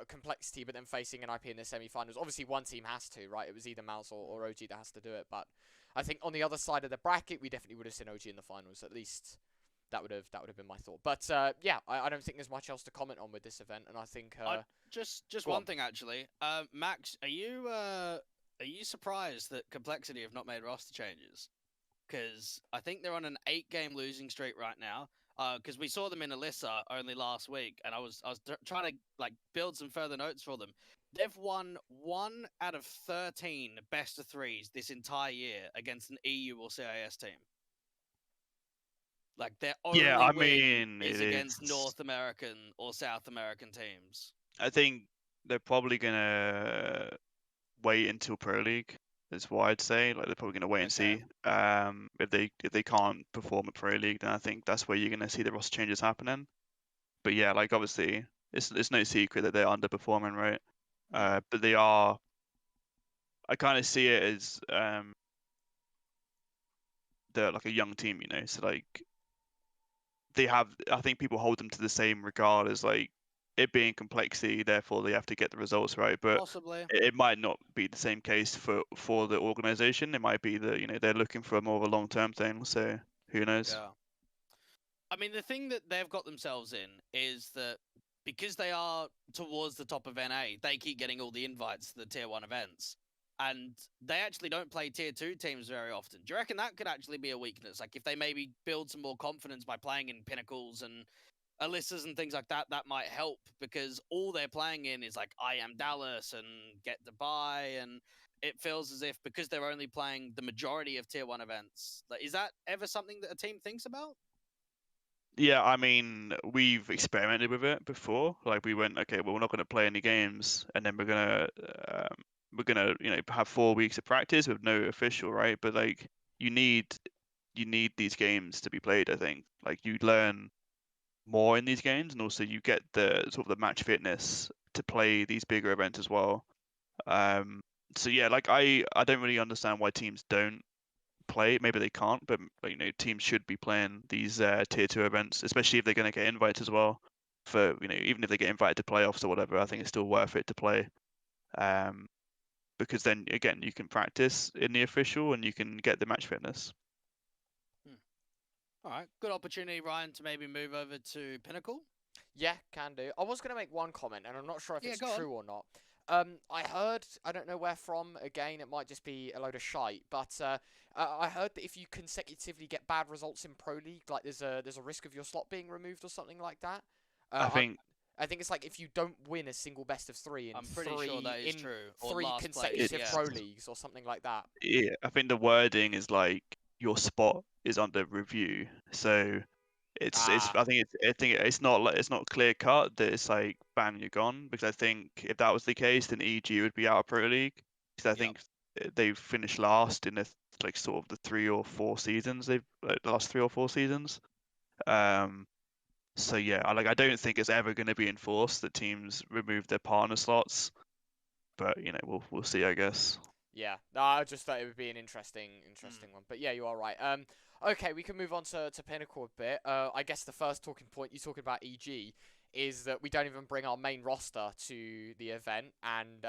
Complexity, but then facing NIP in the semi-finals. Obviously, one team has to, right? It was either Mouse or OG that has to do it. But I think on the other side of the bracket, we definitely would have seen OG in the finals. At least that would have been my thought. But yeah, I don't think there's much else to comment on with this event. And I think just one thing actually. Max, are you surprised that Complexity have not made roster changes? Because I think they're on an 8-game losing streak right now. Because we saw them in Alyssa only last week, and I was trying to like build some further notes for them. They've won 1 out of 13 best of 3s this entire year against an EU or CIS team. Like their only win is against North American or South American teams. I think they're probably gonna wait until Pro League. Is what I'd say. Like they're probably going to wait and see. If they can't perform at Pro League, then I think that's where you're going to see the roster changes happening. But yeah, like obviously, it's no secret that they're underperforming, right? But they are. I kind of see it as they're like a young team, you know. So like they have. I think people hold them to the same regard as like it being complexity. Therefore, they have to get the results right. But Possibly. it might not be the same case for the organization. It might be that, you know, they're looking for more of a long-term thing. So who knows? Yeah. I mean, the thing that they've got themselves in is that because they are towards the top of NA, they keep getting all the invites to the tier 1 events. And they actually don't play tier 2 teams very often. Do you reckon that could actually be a weakness? Like if they maybe build some more confidence by playing in Pinnacles and Alyssa's and things like that, that might help, because all they're playing in is like I Am Dallas and Get Dubai, and it feels as if because they're only playing the majority of tier 1 events, like, is that ever something that a team thinks about? Yeah, I mean, we've experimented with it before. Like we went, okay, well, we're not going to play any games, and then we're gonna, you know, have 4 weeks of practice with no official, right? But like you need these games to be played. I think like you learn more in these games, and also you get the sort of the match fitness to play these bigger events as well. So yeah, like I don't really understand why teams don't play. Maybe they can't, but you know, teams should be playing these tier 2 events, especially if they're going to get invites as well. For, you know, even if they get invited to playoffs or whatever, I think it's still worth it to play. Because then again, you can practice in the official and you can get the match fitness. All right, good opportunity, Ryan, to maybe move over to Pinnacle. Yeah, can do. I was going to make one comment, and I'm not sure if Yeah, it's go on. true or not. I heard, I don't know where from, again, it might just be a load of shite, but I heard that if you consecutively get bad results in Pro League, like there's a risk of your slot being removed or something like that. I think I think it's like if you don't win a single best of 3 in I'm pretty sure that is true. Or 3 last place, consecutive yeah. Pro Leagues or something like that. yeah, I think the wording is like your spot is under review. So it's I think it's not like it's not clear cut that it's like bam, you're gone, because I think if that was the case, then EG would be out of Pro League, because I think they've finished last in the like sort of the 3 or 4 seasons they've like, the last 3 or 4 seasons. So yeah, I don't think it's ever going to be enforced that teams remove their partner slots, but you know, we'll see, I guess. Yeah, no, I just thought it would be an interesting one. But yeah, you are right. Okay, we can move on to Pinnacle a bit. I guess the first talking point you talking about EG is that we don't even bring our main roster to the event, and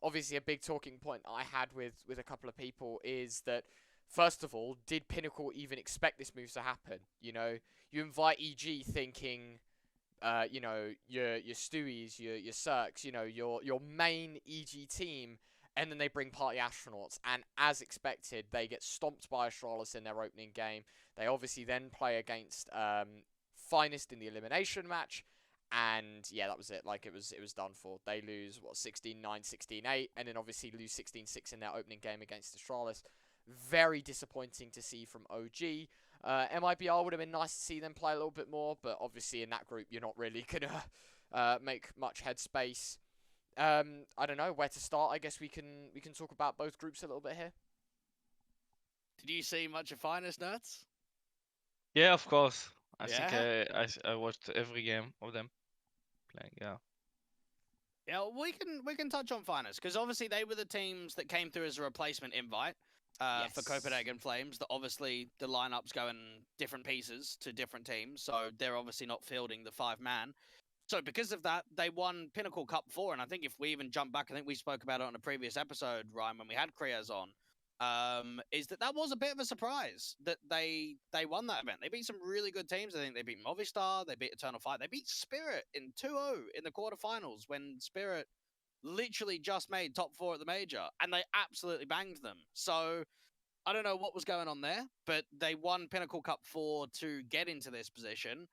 obviously a big talking point I had with a couple of people is that, first of all, did Pinnacle even expect this move to happen? You know, you invite EG thinking, you know, your Stewies, your Cirques, you know, your main EG team, and then they bring Party Astronauts, and as expected, they get stomped by Astralis in their opening game. They obviously then play against Finest in the elimination match, and yeah, that was it. Like, it was done for. They lose, what, 16-9, 16-8, and then obviously lose 16-6 in their opening game against Astralis. Very disappointing to see from OG. MIBR would have been nice to see them play a little bit more, but obviously in that group, you're not really going to make much headspace. I don't know where to start. I guess we can talk about both groups a little bit here. Did you see much of Finest, Nertz? Yeah, of course. I Yeah? think I watched every game of them playing. Yeah. Yeah, we can touch on Finest, because obviously they were the teams that came through as a replacement invite for Copenhagen Flames. That obviously the lineups go in different pieces to different teams, so they're obviously not fielding the 5-man. So because of that, they won Pinnacle Cup 4, and I think if we even jump back, I think we spoke about it on a previous episode, Ryan, when we had Kriaz on, is that was a bit of a surprise that they won that event. They beat some really good teams. I think they beat Movistar, they beat Eternal Fight, they beat Spirit in 2-0 in the quarterfinals when Spirit literally just made top 4 at the major, and they absolutely banged them. So I don't know what was going on there, but they won Pinnacle Cup 4 to get into this position.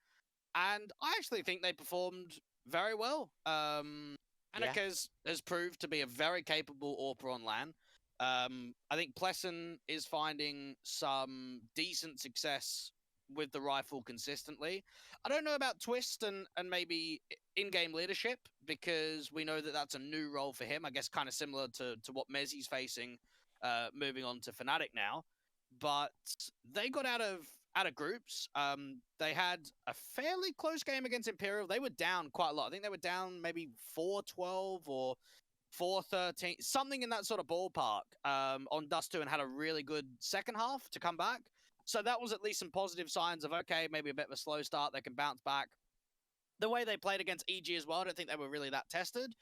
And I actually think they performed very well. Annika has proved to be a very capable AWPer on LAN. I think Plessen is finding some decent success with the rifle consistently. I don't know about Twist and maybe in-game leadership, because we know that that's a new role for him. I guess kind of similar to what Mezzi's facing, moving on to Fnatic now. But they got out of groups. They had a fairly close game against Imperial. They were down quite a lot. I think they were down maybe 4-12 or 4-13, something in that sort of ballpark on Dust 2 and had a really good second half to come back. So that was at least some positive signs of, okay, maybe a bit of a slow start. They can bounce back. The way they played against EG as well, I don't think they were really that tested.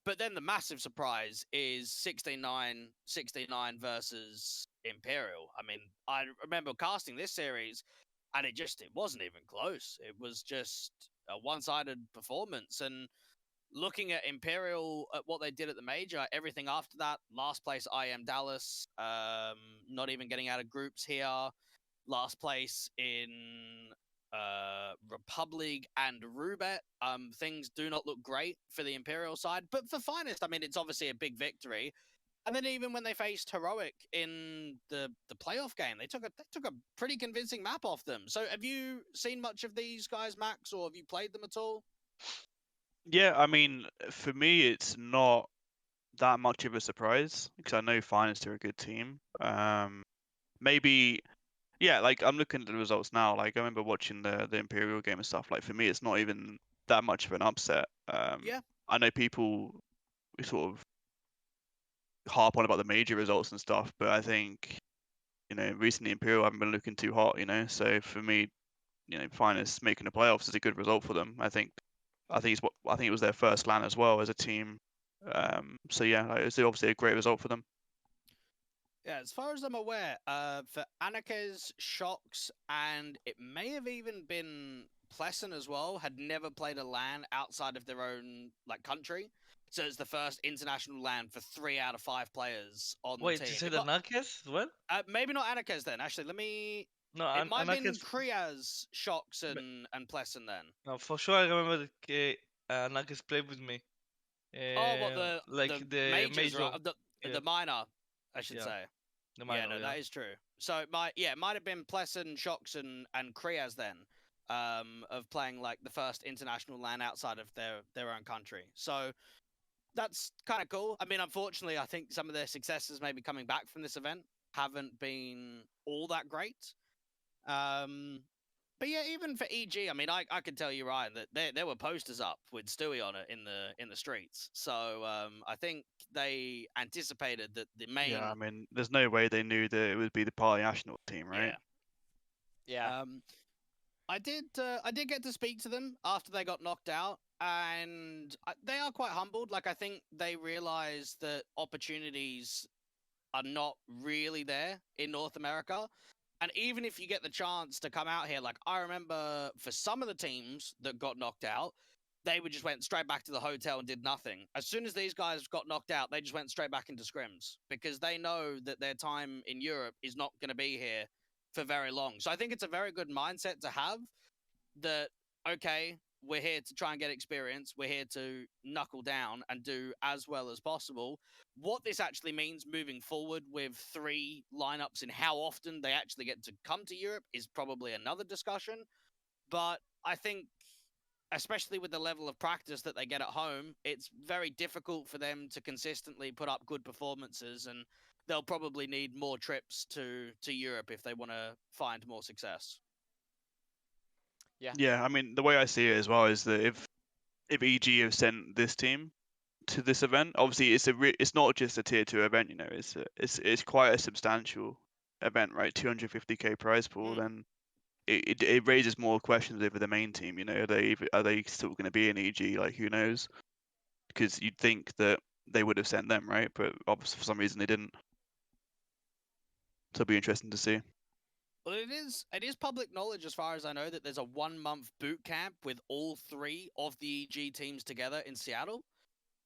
But then the massive surprise is 16-9 versus Imperial. I mean, I remember casting this series, and it wasn't even close. It was just a one-sided performance. And looking at Imperial, at what they did at the major, everything after that, last place IM Dallas, not even getting out of groups here, last place in REPUBLEAGUE and Roobet. Things do not look great for the Imperial side, but for Finest, I mean, it's obviously a big victory. And then even when they faced Heroic in the playoff game, they took a pretty convincing map off them. So have you seen much of these guys, Max, or have you played them at all? Yeah, I mean, for me, it's not that much of a surprise because I know Finest are a good team. Maybe, yeah, like I'm looking at the results now. Like I remember watching the Imperial game and stuff. Like for me, it's not even that much of an upset. Yeah. I know people sort of harp on about the major results and stuff, but I think, recently Imperial haven't been looking too hot, So for me, Finest making the playoffs is a good result for them. I think it was their first LAN as well as a team. So yeah, it's obviously a great result for them. Yeah, as far as I'm aware, for Anarchez, Shocks, and it may have even been Pleasant as well, had never played a LAN outside of their own country. So it's the first international LAN for 3 out of 5 players on the Wait, team. you said Anarchez as well? Maybe not Anarchez then. Actually, let me. No, It might have been Anarchez. Kriaz, Shocks, and Pleasant then. No, for sure I remember that Anarchez played with me. Oh, what the majors, major, right? The minor, I should Yeah. say. the minor, No, that is true. So it might have been Pleasant, Shocks, and Kriaz then, of playing the first international LAN outside of their own country. So that's kind of cool. I mean, unfortunately, I think some of their successes maybe coming back from this event haven't been all that great. But yeah, even for EG, I mean, I can tell you, Ryan, that there were posters up with Stewie on it in the streets. So I think they anticipated that the main. Yeah, I mean, there's no way they knew that it would be the party national team, right? Yeah. I did get to speak to them after they got knocked out, and they are quite humbled. I think they realize that opportunities are not really there in North America. And even if you get the chance to come out here, I remember for some of the teams that got knocked out, they just went straight back to the hotel and did nothing. As soon as these guys got knocked out, they just went straight back into scrims because they know that their time in Europe is not going to be here for very long. So I think it's a very good mindset to have that, okay, we're here to try and get experience. We're here to knuckle down and do as well as possible. What this actually means moving forward with 3 lineups and how often they actually get to come to Europe is probably another discussion. But I think, especially with the level of practice that they get at home, it's very difficult for them to consistently put up good performances, and they'll probably need more trips to Europe if they want to find more success. Yeah, I mean, the way I see it as well is that if EG have sent this team to this event, obviously it's not just a tier 2 event, it's quite a substantial event, right? 250k prize pool, then it raises more questions over the main team. Are they still going to be in EG? Who knows? Because you'd think that they would have sent them, right? But obviously for some reason they didn't. So it'll be interesting to see. Well, it is public knowledge as far as I know that there's a 1-month boot camp with all 3 of the EG teams together in Seattle,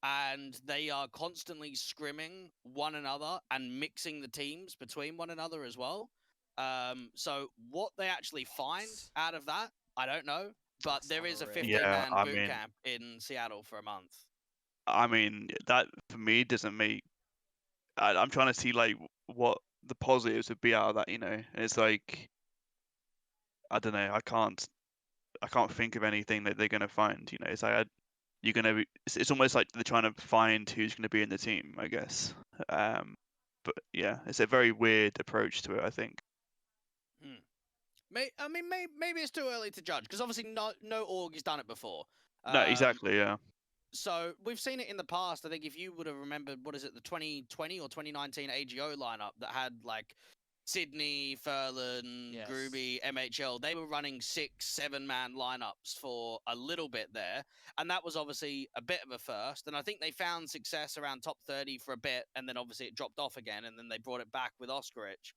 and they are constantly scrimming one another and mixing the teams between one another as well. So what they actually find out of that, I don't know, but there is a 15-man boot camp in Seattle for a month. I mean, that for me doesn't make. I'm trying to see what the positives would be out of that, And it's I don't know. I can't think of anything that they're gonna find. It's you're gonna be. It's almost like they're trying to find who's gonna be in the team, I guess. But yeah, it's a very weird approach to it, I think. Maybe it's too early to judge because obviously no org has done it before. No, exactly, yeah. So we've seen it in the past. I think if you would have remembered, what is it, the 2020 or 2019 AGO lineup that had like Sydney, Furlan, Yes. Groovy, MHL, they were running 6-7-man lineups for a little bit there. And that was obviously a bit of a first. And I think they found success around top 30 for a bit. And then obviously it dropped off again. And then they brought it back with Oscarich.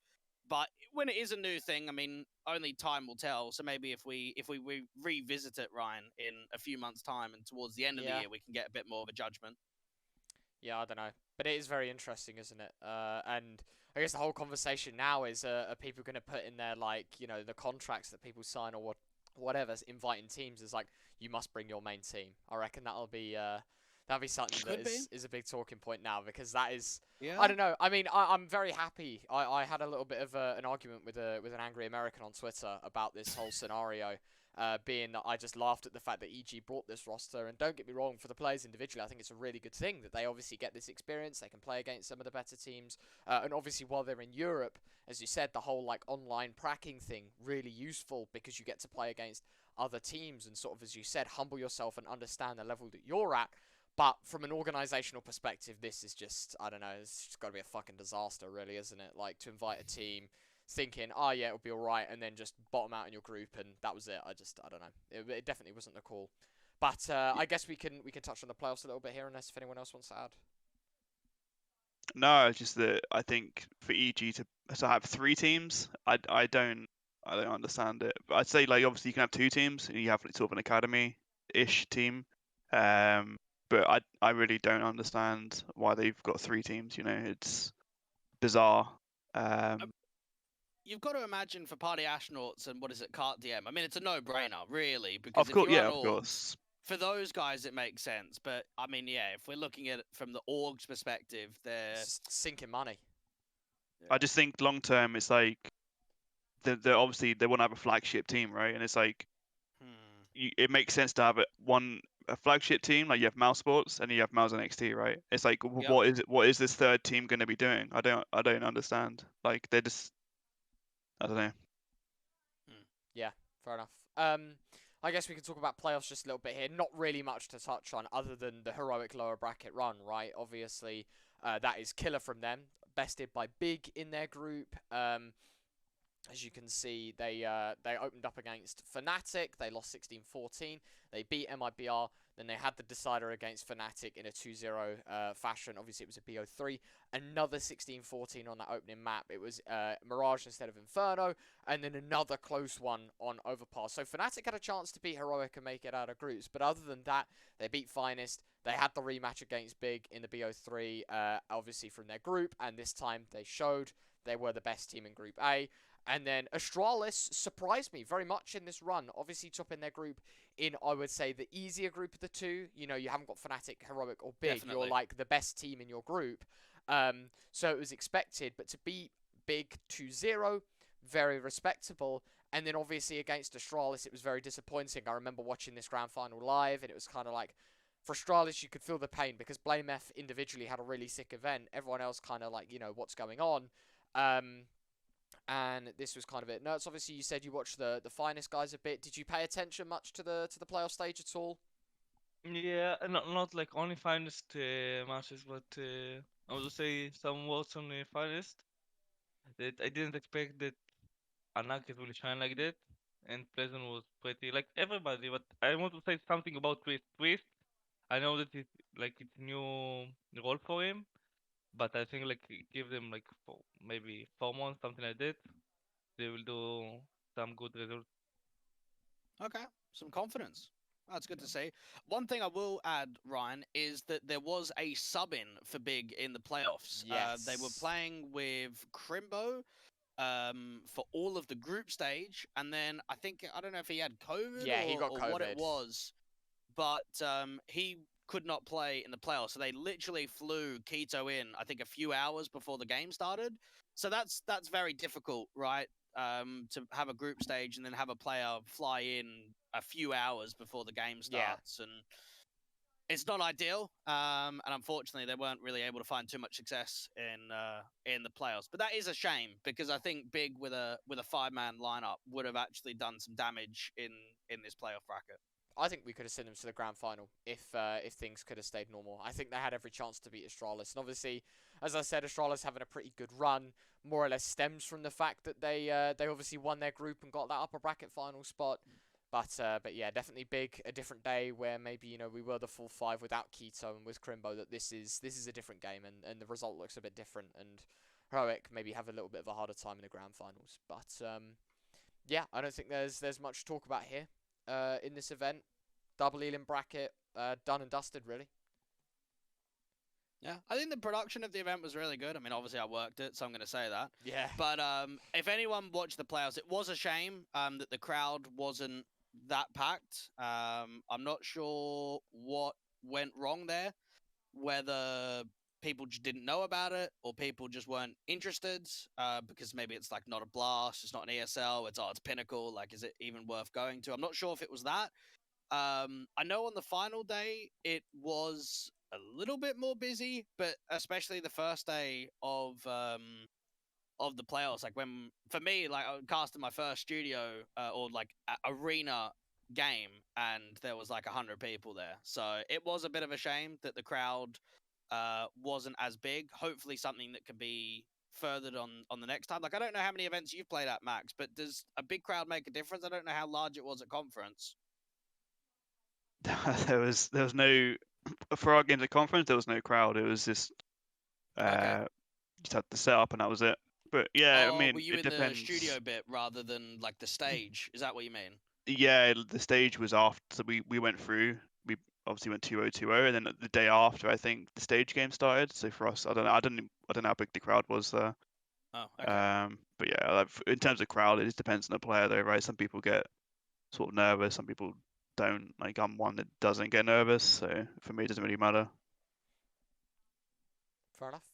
But when it is a new thing, I mean, only time will tell. So maybe if we revisit it, Ryan, in a few months' time and towards the end of the year, we can get a bit more of a judgment. Yeah, I don't know, but it is very interesting, isn't it? And I guess the whole conversation now is, are people going to put in there, like, you know, the contracts that people sign or whatever, inviting teams is like, you must bring your main team. I reckon that'll be something that is a big talking point now, because that is, I don't know. I mean, I'm very happy. I had a little bit of an argument with an angry American on Twitter about this whole scenario. Being that I just laughed at the fact that EG brought this roster, and don't get me wrong, for the players individually, I think it's a really good thing that they obviously get this experience, they can play against some of the better teams, and obviously while they're in Europe, as you said, the whole like online pracking thing, really useful, because you get to play against other teams and sort of, as you said, humble yourself and understand the level that you're at. But from an organisational perspective, this is just, I don't know, it's just got to be a fucking disaster, really, isn't it? Like, to invite a team thinking, oh yeah, it'll be alright, and then just bottom out in your group, and that was it. I don't know. It definitely wasn't the call. But I guess we can touch on the playoffs a little bit here, unless if anyone else wants to add. No, it's just that I think for EG to have 3 teams, I don't understand it. But I'd say, like, obviously you can have 2 teams, and you have like, sort of an academy-ish team. But I really don't understand why they've got 3 teams. You know, it's bizarre. You've got to imagine for Party Astronauts and what is it, Cart DM. I mean, it's a no-brainer, really, because Of course, if you're yeah, on of orgs, course. for those guys it makes sense. But I mean, yeah, if we're looking at it from the org's perspective, they're sinking money. I just think long term, it's like they're obviously they want to have a flagship team, right? And it's like it makes sense to have a flagship team, like you have Mouse Sports and you have Mouse NXT, right? It's like, what is this third team going to be doing? I don't understand. Like, they're just, I don't know. Yeah, fair enough. I guess we can talk about playoffs just a little bit here. Not really much to touch on other than the heroic lower bracket run, right? Obviously, that is killer from them. Bested by Big in their group. As you can see, they opened up against Fnatic. They lost 16-14. They beat MIBR. Then they had the decider against Fnatic in a 2-0 fashion. Obviously, it was a BO3. Another 16-14 on that opening map. It was Mirage instead of Inferno. And then another close one on Overpass. So Fnatic had a chance to beat Heroic and make it out of groups. But other than that, they beat Finest. They had the rematch against Big in the BO3, obviously from their group. And this time they showed they were the best team in Group A. And then Astralis surprised me very much in this run. Obviously top in their group in, I would say, the easier group of the two. You know, you haven't got Fnatic, Heroic, or Big. Definitely. You're like the best team in your group. So it was expected. But to beat Big 2-0, very respectable. And then obviously against Astralis, it was very disappointing. I remember watching this grand final live, and it was kind of like, for Astralis, you could feel the pain because BlameF individually had a really sick event. Everyone else kind of like, you know, what's going on. And this was kind of it. Nertz, obviously you said you watched the Finest guys a bit. Did you pay attention much to the playoff stage at all? Yeah, not like only Finest matches, but I would say some words on the Finest. That I didn't expect that Anarchist will shine like that, and Pleasant was pretty like everybody. But I want to say something about Twist. Twist, I know that it's new role for him, but I think like give them like maybe 4 months, something like that. They will do some good results. Okay, some confidence. That's good to see. One thing I will add, Ryan, is that there was a sub-in for Big in the playoffs. Yes. They were playing with Crimbo for all of the group stage, and then I don't know if he had COVID he got COVID. what it was, but he could not play in the playoffs. So they literally flew Keto in, I think, a few hours before the game started. So that's very difficult, right? To have a group stage and then have a player fly in a few hours before the game starts, and it's not ideal. And unfortunately, they weren't really able to find too much success in the playoffs. But that is a shame because I think Big with a 5-man lineup would have actually done some damage in this playoff bracket. I think we could have sent them to the grand final if things could have stayed normal. I think they had every chance to beat Astralis, and obviously, as I said, Astralis having a pretty good run more or less stems from the fact that they obviously won their group and got that upper bracket final spot. But yeah, definitely big, a different day where maybe we were the full five without Keto and with Crimbo. That this is a different game, and the result looks a bit different. And Heroic maybe have a little bit of a harder time in the grand finals. But yeah, I don't think there's much to talk about here in this event. Double Elim bracket, done and dusted, really. Yeah, I think the production of the event was really good. I mean, obviously I worked it, so I'm going to say that. Yeah. But if anyone watched the playoffs, it was a shame that the crowd wasn't that packed. I'm not sure what went wrong there, whether people just didn't know about it or people just weren't interested because maybe it's like not a blast, it's not an ESL, it's Pinnacle, like is it even worth going to? I'm not sure if it was that. I know on the final day it was a little bit more busy, but especially the first day of the playoffs, like when for me, like I casted my first studio or like arena game, and there was like 100 people there, so it was a bit of a shame that the crowd wasn't as big. Hopefully, something that can be furthered on the next time. Like I don't know how many events you've played at, Max, but does a big crowd make a difference? I don't know how large it was at conference. there was no for our games at conference. There was no crowd. It was just Okay. just had the setup and that was it. But yeah, I mean, were you it in depends. the studio bit rather than like the stage? Is that what you mean? Yeah, the stage was after. So we went through. We obviously went 2-0, 2-0, and then the day after, I think the stage game started. So for us, I don't know how big the crowd was there. Oh, okay. But yeah, like, in terms of crowd, it just depends on the player, though, right? Some people get sort of nervous. Some people don't. Like I'm one that doesn't get nervous, so for me, it doesn't really matter. Fair enough.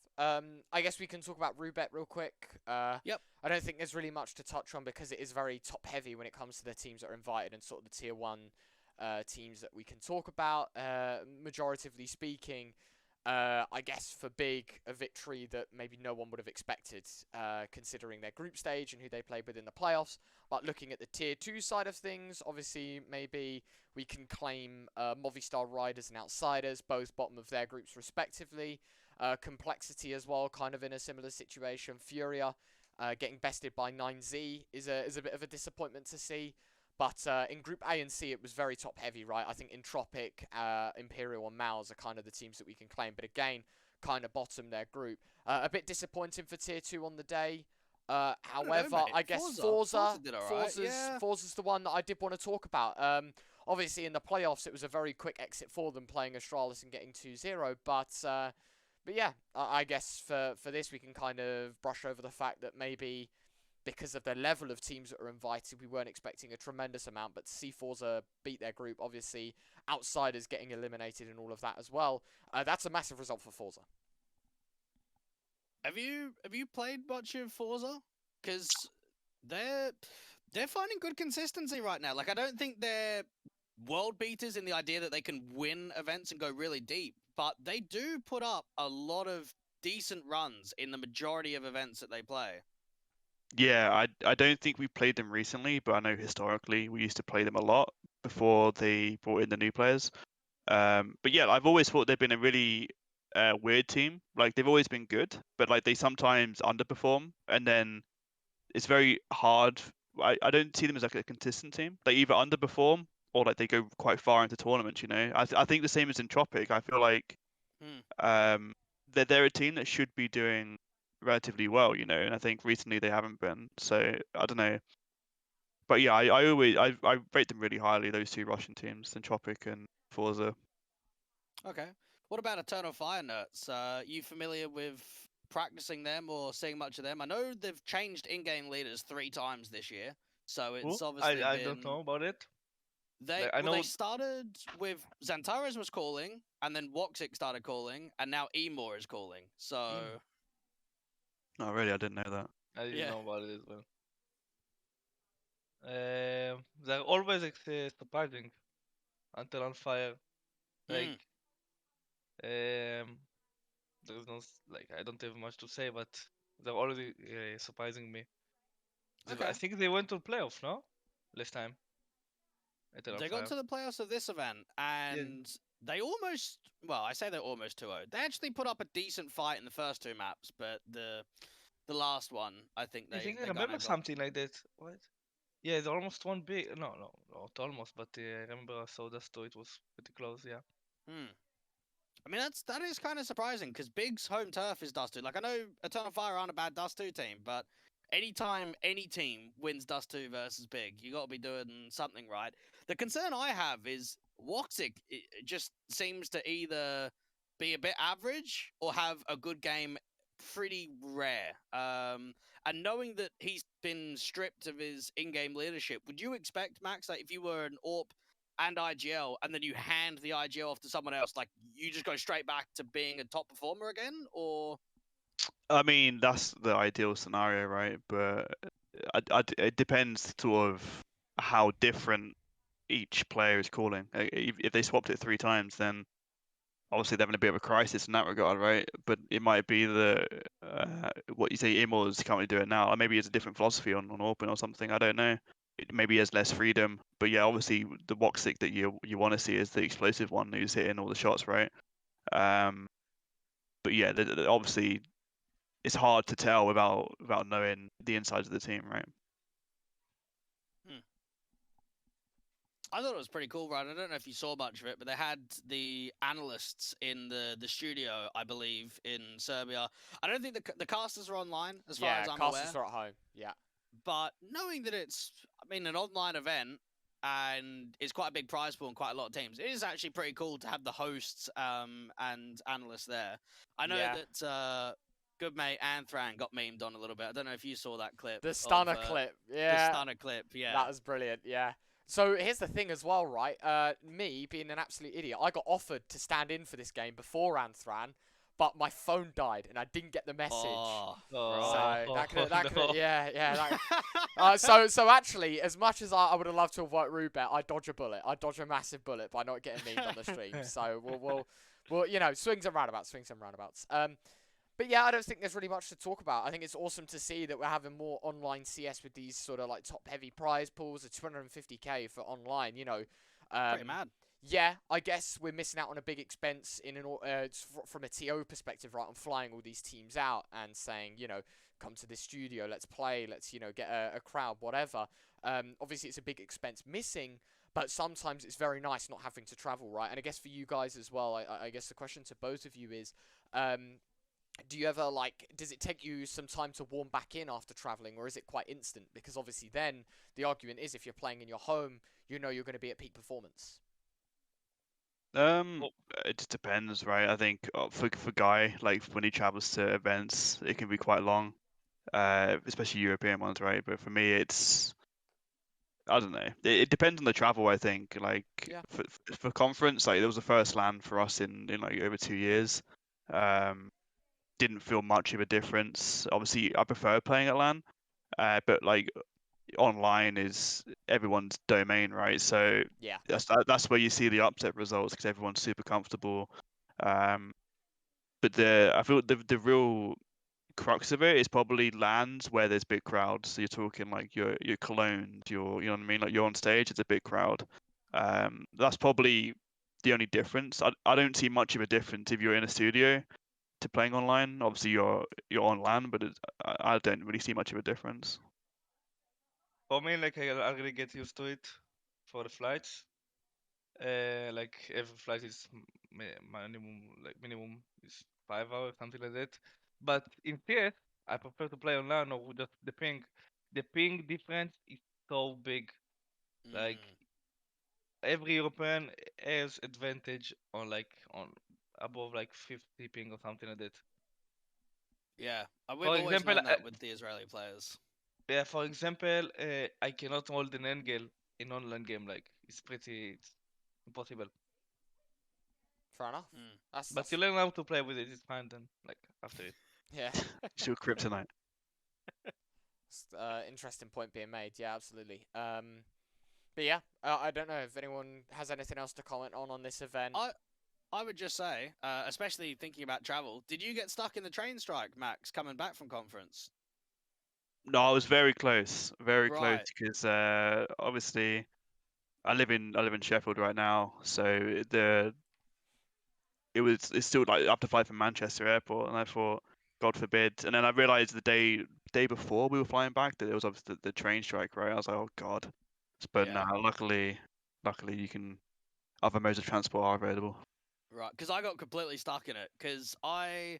I guess we can talk about Roobet real quick. Yep. I don't think there's really much to touch on because it is very top heavy when it comes to the teams that are invited and sort of the tier 1 teams that we can talk about. Majoritively speaking, I guess for Big, a victory that maybe no one would have expected considering their group stage and who they played with in the playoffs. But looking at the tier 2 side of things, obviously maybe we can claim Movistar Riders and Outsiders, both bottom of their groups respectively. Complexity as well, kind of in a similar situation. Furia getting bested by 9Z is a bit of a disappointment to see. But in Group A and C, it was very top-heavy, right? I think Entropic, Imperial, and Mouse are kind of the teams that we can claim. But again, kind of bottom their group. A bit disappointing for Tier 2 on the day. However, I guess Forza did all right. Yeah. Forza's the one that I did want to talk about. Obviously, in the playoffs, it was a very quick exit for them playing Astralis and getting 2-0. But yeah, I guess for this, we can kind of brush over the fact that maybe because of the level of teams that are invited, we weren't expecting a tremendous amount. But to see Forza beat their group, obviously, Outsiders getting eliminated and all of that as well, that's a massive result for Forza. Have you played much of Forza? Because they're finding good consistency right now. Like I don't think they're world beaters in the idea that they can win events and go really deep, but they do put up a lot of decent runs in the majority of events that they play. Yeah, I don't think we played them recently, but I know historically we used to play them a lot before they brought in the new players. But yeah, I've always thought they've been a really weird team. Like they've always been good, but like they sometimes underperform, and then it's very hard. I don't see them as like a consistent team. They either underperform or like they go quite far into tournaments. I think the same as Entropic. I feel like they're a team that should be doing relatively well, and I think recently they haven't been. So I don't know. But yeah, I always I rate them really highly, those two Russian teams, Entropic and Forza. Okay. What about Eternal Fire Nertz? You familiar with practicing them or seeing much of them? I know they've changed in-game leaders 3 times this year, so it's obviously I don't know about it. They they started with Xantares was calling, and then Woxic started calling, and now Emor is calling. So. Oh really? I didn't know that. I didn't know about it as well. They're always surprising until on fire. Like, there's no I don't have much to say, but they're already surprising me. Okay. I think they went to playoff, no? Last time. at the They got to the playoffs of this event, and they almost, well, I say they're almost 2-0. They actually put up a decent fight in the first two maps, but the last one, I think I they think I kind remember of got... something like that. What? Yeah, they almost won big. No, not almost, but I remember I saw that too. It was pretty close. Yeah. Hmm. I mean, that is kind of surprising because Big's home turf is Dust 2. Like, I know Eternal Fire aren't a bad Dust 2 team, but anytime any team wins Dust 2 versus Big, you got to be doing something right. The concern I have is Woxic just seems to either be a bit average or have a good game pretty rare. And knowing that he's been stripped of his in-game leadership, would you expect, Max, that if you were an AWP and IGL, and then you hand the IGL off to someone else, like you just go straight back to being a top performer again, or? I mean, that's the ideal scenario, right? But it depends sort of how different each player is calling. If they swapped it 3 times, then obviously they're having a bit of a crisis in that regard, right? But it might be that what you say, Immortals can't really do it now. Or maybe it's a different philosophy on Open or something. I don't know. Maybe he has less freedom. But yeah, obviously the Woxic that you want to see is the explosive one who's hitting all the shots, right? But yeah, obviously it's hard to tell without knowing the insides of the team, right? I thought it was pretty cool, right? I don't know if you saw much of it, but they had the analysts in the studio, I believe, in Serbia. I don't think the casters are online, as far as I'm aware. Yeah, casters are at home. Yeah. But knowing that it's, I mean, an online event and it's quite a big prize pool and quite a lot of teams, it is actually pretty cool to have the hosts and analysts there. I know that good mate Anthran got memed on a little bit. I don't know if you saw that clip. The stunner clip. Yeah. The stunner clip, yeah. That was brilliant, yeah. So here's the thing as well, right? Me being an absolute idiot, I got offered to stand in for this game before Anthran, but my phone died and I didn't get the message. Oh, so that could, no. yeah. So actually, as much as I would have loved to avoid Roobet, I dodge a bullet. I dodge a massive bullet by not getting memed on the stream. So we'll you know, swings and roundabouts. But yeah, I don't think there's really much to talk about. I think it's awesome to see that we're having more online CS with these sort of like top-heavy prize pools of 250k for online. You know, pretty mad. Yeah, I guess we're missing out on a big expense in from a TO perspective, right? On flying all these teams out and saying, you know, come to this studio, let's play, let's, you know, get a crowd, whatever. Obviously, it's a big expense missing, but sometimes it's very nice not having to travel, right? And I guess for you guys as well, I guess the question to both of you is, do you ever, like, does it take you some time to warm back in after traveling, or is it quite instant? Because obviously then the argument is if you're playing in your home, you know you're going to be at peak performance. It just depends, right? I think for Guy, like when he travels to events, it can be quite long, especially European ones, right? But for me, it's, I don't know. It depends on the travel, I think. Like for conference, like there was the first LAN for us in like over 2 years. Didn't feel much of a difference. Obviously, I prefer playing at LAN, but like online is everyone's domain, right? So yeah, that's where you see the upset results because everyone's super comfortable. But I feel the real crux of it is probably LANs where there's big crowds. So you're talking like your Cologne, you know what I mean? Like you're on stage, it's a big crowd. That's probably the only difference. I don't see much of a difference if you're in a studio to playing online. Obviously you're on LAN, but I don't really see much of a difference. For me, like I really get used to it for the flights. Like every flight is minimum is 5 hours, something like that. But in CS, I prefer to play online or just the ping. The ping difference is so big. Like every European has advantage on above like 50 ping or something like that. Yeah, we've always known that with the Israeli players. Yeah, for example, I cannot hold an angle in online game. Like it's impossible. Fair enough. But you learn how to play with it. It's fine then. Like after it. Yeah. It's your kryptonite. Interesting point being made. Yeah, absolutely. But yeah, I don't know if anyone has anything else to comment on this event. I would just say, especially thinking about travel, did you get stuck in the train strike, Max, coming back from conference? No, I was very close, close because obviously I live in Sheffield right now, so it's still like I have to fly from Manchester Airport, and I thought, God forbid. And then I realised the day before we were flying back that it was obviously the train strike, right? I was like, oh God. But Yeah. now, luckily, you can other modes of transport are available. Right, because I got completely stuck in it because I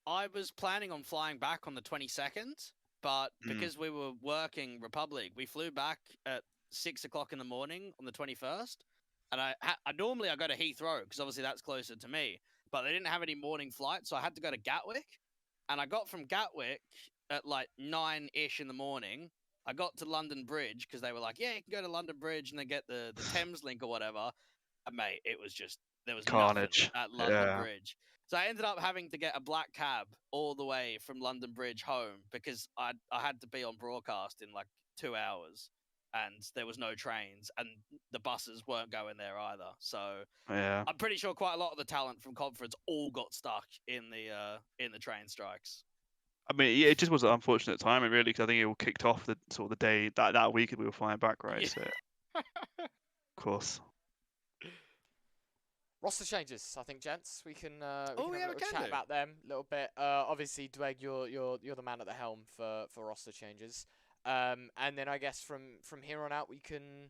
was planning on flying back on the 22nd, but because we were working Republic, we flew back at 6 o'clock in the morning on the 21st. And I normally I go to Heathrow because obviously that's closer to me, but they didn't have any morning flights, so I had to go to Gatwick. And I got from Gatwick at like 9-ish in the morning. I got to London Bridge because they were like, yeah, you can go to London Bridge and then get the Thames link or whatever. And mate, it was just, there was Carnage. nothing at London Yeah. Bridge. So I ended up having to get a black cab all the way from London Bridge home because I had to be on broadcast in like 2 hours, and there was no trains, and the buses weren't going there either. So Yeah. I'm pretty sure quite a lot of the talent from conference all got stuck in the train strikes. I mean, yeah, it just was an unfortunate timing, really, because I think it all kicked off the sort of the day that week that we were flying back, right? Yeah. So, of course. Roster changes, I think, gents. We can have a we little can chat do. about them a little bit. Obviously, Dweg, you're the man at the helm for roster changes. And then I guess from here on out, we can.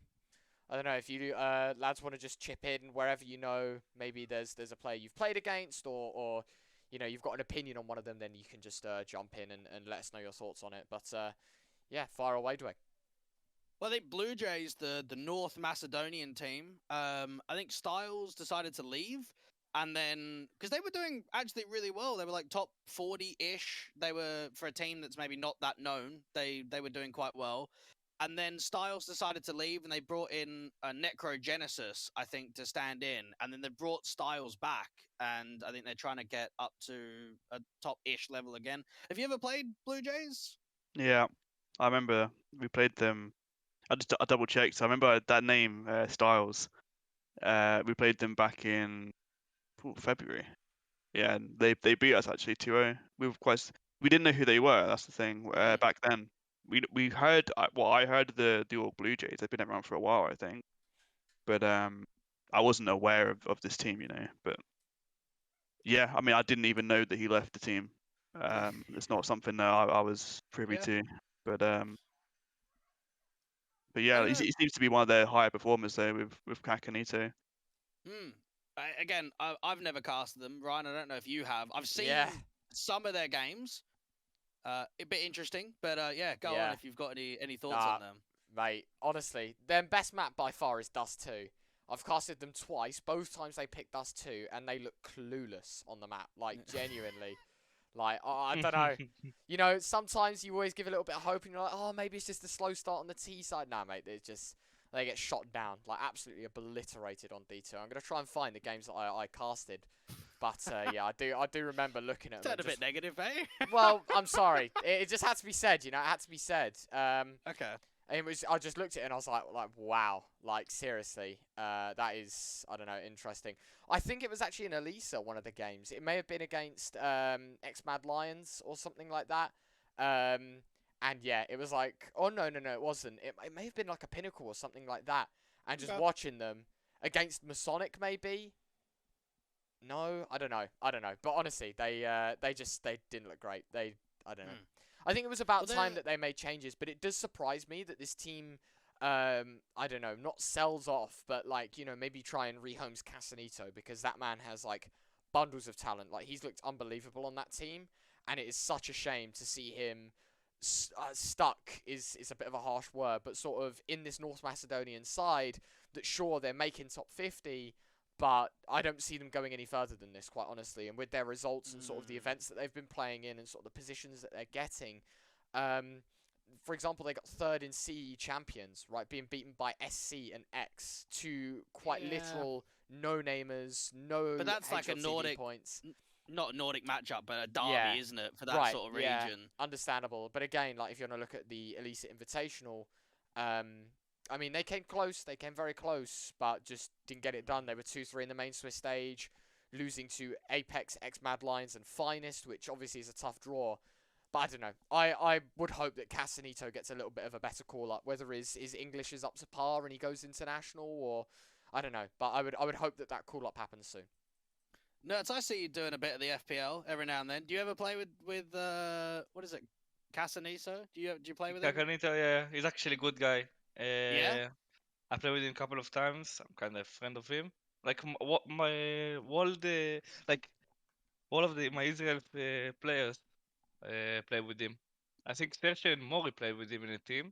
I don't know if you lads want to just chip in wherever you know. Maybe there's a player you've played against, or you know you've got an opinion on one of them. Then you can just jump in and let us know your thoughts on it. But yeah, fire away, Dweg. Well, I think Blue Jays, the North Macedonian team, I think Styles decided to leave. And then, because they were doing actually really well, they were like top 40-ish. They were, for a team that's maybe not that known, they were doing quite well. And then Styles decided to leave, and they brought in a Necrogenesis, I think, to stand in. And then they brought Styles back, and I think they're trying to get up to a top-ish level again. Have you ever played Blue Jays? Yeah, I remember we played them. I double checked. So I remember that name, Styles. We played them back in February. Yeah, and they beat us actually 2-0. We didn't know who they were. That's the thing. Back then, we heard I heard the All Blue Jays. They've been around for a while, I think. But I wasn't aware of this team, you know. But yeah, I mean, I didn't even know that he left the team. It's not something that I was privy to. But yeah, he seems to be one of their higher performers there with Kakanito. Again, I've never casted them, Ryan. I don't know if you have. I've seen some of their games. A bit interesting, but yeah, go on if you've got any thoughts on them. Mate, honestly, their best map by far is Dust 2. I've casted them twice. Both times they picked Dust 2, and they look clueless on the map. Like, genuinely. Like, I don't know. You know, sometimes you always give a little bit of hope, and you're like, oh, maybe it's just a slow start on the T side. Nah, mate, they get shot down, like absolutely obliterated on D2. I'm gonna try and find the games that I casted, but yeah, I do remember looking at them. Sound a bit negative, eh? Well, I'm sorry. It just had to be said, you know. It had to be said. Okay. And I just looked at it and I was like, wow, like seriously, that is, I don't know, interesting. I think it was actually in Elisa, one of the games. It may have been against X-Mad Lions or something like that. And yeah, it was like, oh no, it wasn't. It may have been like a Pinnacle or something like that. And just watching them against Masonic, maybe. No, I don't know. But honestly, they didn't look great. I don't know. I think it was about time that they made changes, but it does surprise me that this team, I don't know, not sells off, but like, you know, maybe try and rehomes Casanito, because that man has like bundles of talent. Like, he's looked unbelievable on that team, and it is such a shame to see him stuck is a bit of a harsh word, but sort of in this North Macedonian side that, sure, they're making top 50, but I don't see them going any further than this, quite honestly. And with their results and sort of the events that they've been playing in and sort of the positions that they're getting, for example, they got third in CE champions, right, being beaten by SC and X, two quite literal no-namers, But that's like a Nordic points. Not a Nordic matchup, but a derby, isn't it, for that sort of region? Yeah, understandable. But again, like, if you want to look at the Elisa Invitational, I mean, they came close. They came very close, but just didn't get it done. They were 2-3 in the main Swiss stage, losing to Apex, X-Mad Lions, and Finest, which obviously is a tough draw. But I don't know. I would hope that Casanito gets a little bit of a better call up, whether his English is up to par and he goes international, or I don't know. But I would hope that call up happens soon. Nertz, I see you doing a bit of the FPL every now and then. Do you ever play with what is it, Casanito? Do you play with him? Kakanito, yeah, he's actually a good guy. Yeah? I played with him a couple of times. I'm kind of a friend of him. Like what my all of my Israel players play with him. I think Sergio and Mori played with him in a team.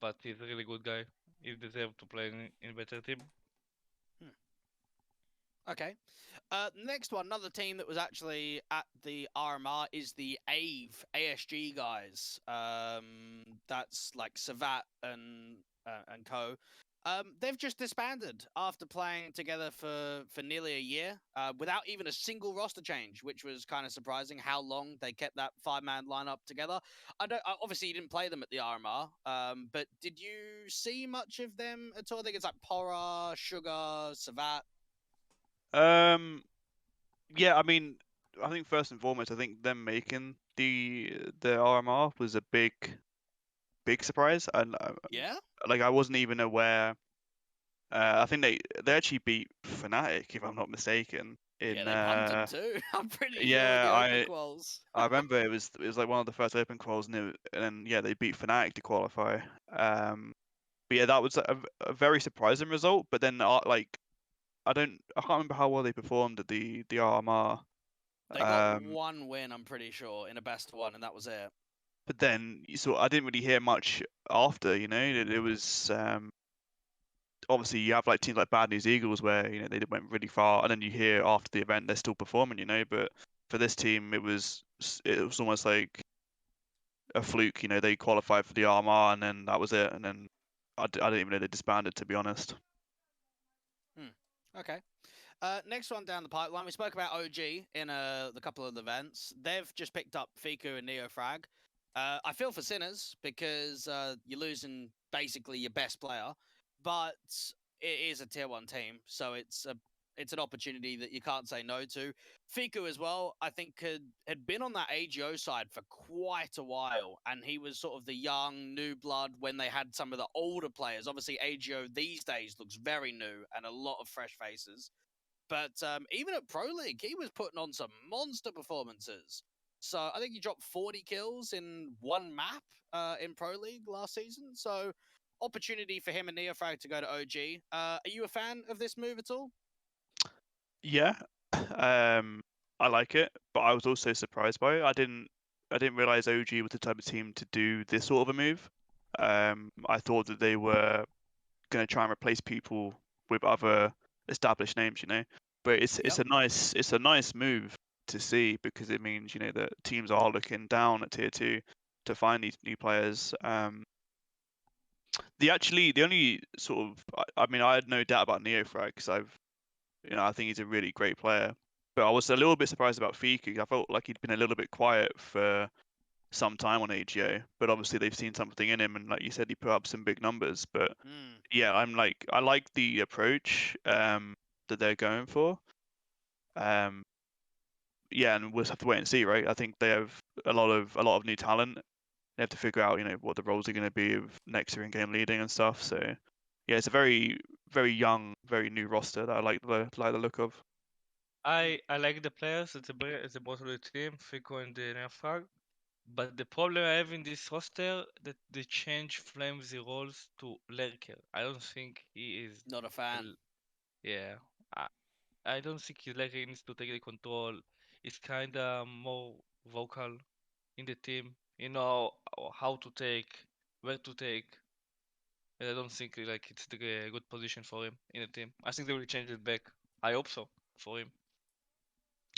But he's a really good guy. He deserves to play in a better team. Okay. Next one, another team that was actually at the RMR is the ASG guys. That's like Savat and co. They've just disbanded after playing together for nearly a year without even a single roster change, which was kind of surprising how long they kept that 5-man lineup together. Obviously you didn't play them at the RMR, but did you see much of them at all? I think it's like Pora, Sugar, Savat. Yeah, I mean, I think first and foremost, I think them making the RMR was a big surprise, and Yeah? like I wasn't even aware. I think they actually beat Fnatic, if I'm not mistaken. In Yeah, they pumped them too. I'm pretty sure in yeah, the open quals. I remember it was like one of the first open quals, and then yeah, they beat Fnatic to qualify. But yeah, that was a very surprising result. But then like I can't remember how well they performed at the RMR. They got one win, I'm pretty sure, in a best of one, and that was it. But then I didn't really hear much after. It was obviously you have like teams like Bad News Eagles where they went really far, and then you hear after the event they're still performing. But for this team, it was almost like a fluke. They qualified for the RMR, and then that was it. And then I didn't even know they disbanded, to be honest. Okay. Next one down the pipeline, we spoke about OG in the couple of events. They've just picked up Fiku and NeoFrag. I feel for Sinners because you're losing basically your best player, but it is a tier 1 team, so it's an opportunity that you can't say no to. Fiku as well, I think had been on that AGO side for quite a while, and he was sort of the young new blood when they had some of the older players. Obviously, AGO these days looks very new and a lot of fresh faces. But even at Pro League, he was putting on some monster performances. So I think he dropped 40 kills in one map in Pro League last season. So opportunity for him and NeoFrag to go to OG. Are you a fan of this move at all? Yeah, I like it, but I was also surprised by it. I didn't realize OG was the type of team to do this sort of a move. I thought that they were going to try and replace people with other established names, But it's a nice move to see, because it means that teams are looking down at tier 2 to find these new players. The only sort of I mean, I had no doubt about NeoFrag because I think he's a really great player. But I was a little bit surprised about Fiku. I felt like he'd been a little bit quiet for some time on AGO, but obviously they've seen something in him, and like you said, he put up some big numbers. But yeah, I like the approach that they're going for. Yeah, and we'll just have to wait and see, right? I think they have a lot of new talent. They have to figure out, what the roles are going to be of next year in game leading and stuff. So yeah, it's a very, very young, very new roster that I like the look of. I like the players at the bottom of the team, Fiku and NeoFrag. But the problem I have in this roster that they change Flames' roles to lurker. I don't think he is not a fan. Yeah, I don't think lurker needs to take the control. He's kinda more vocal in the team. How to take, where to take. And I don't think it's the good position for him in the team. I think they will change it back. I hope so for him.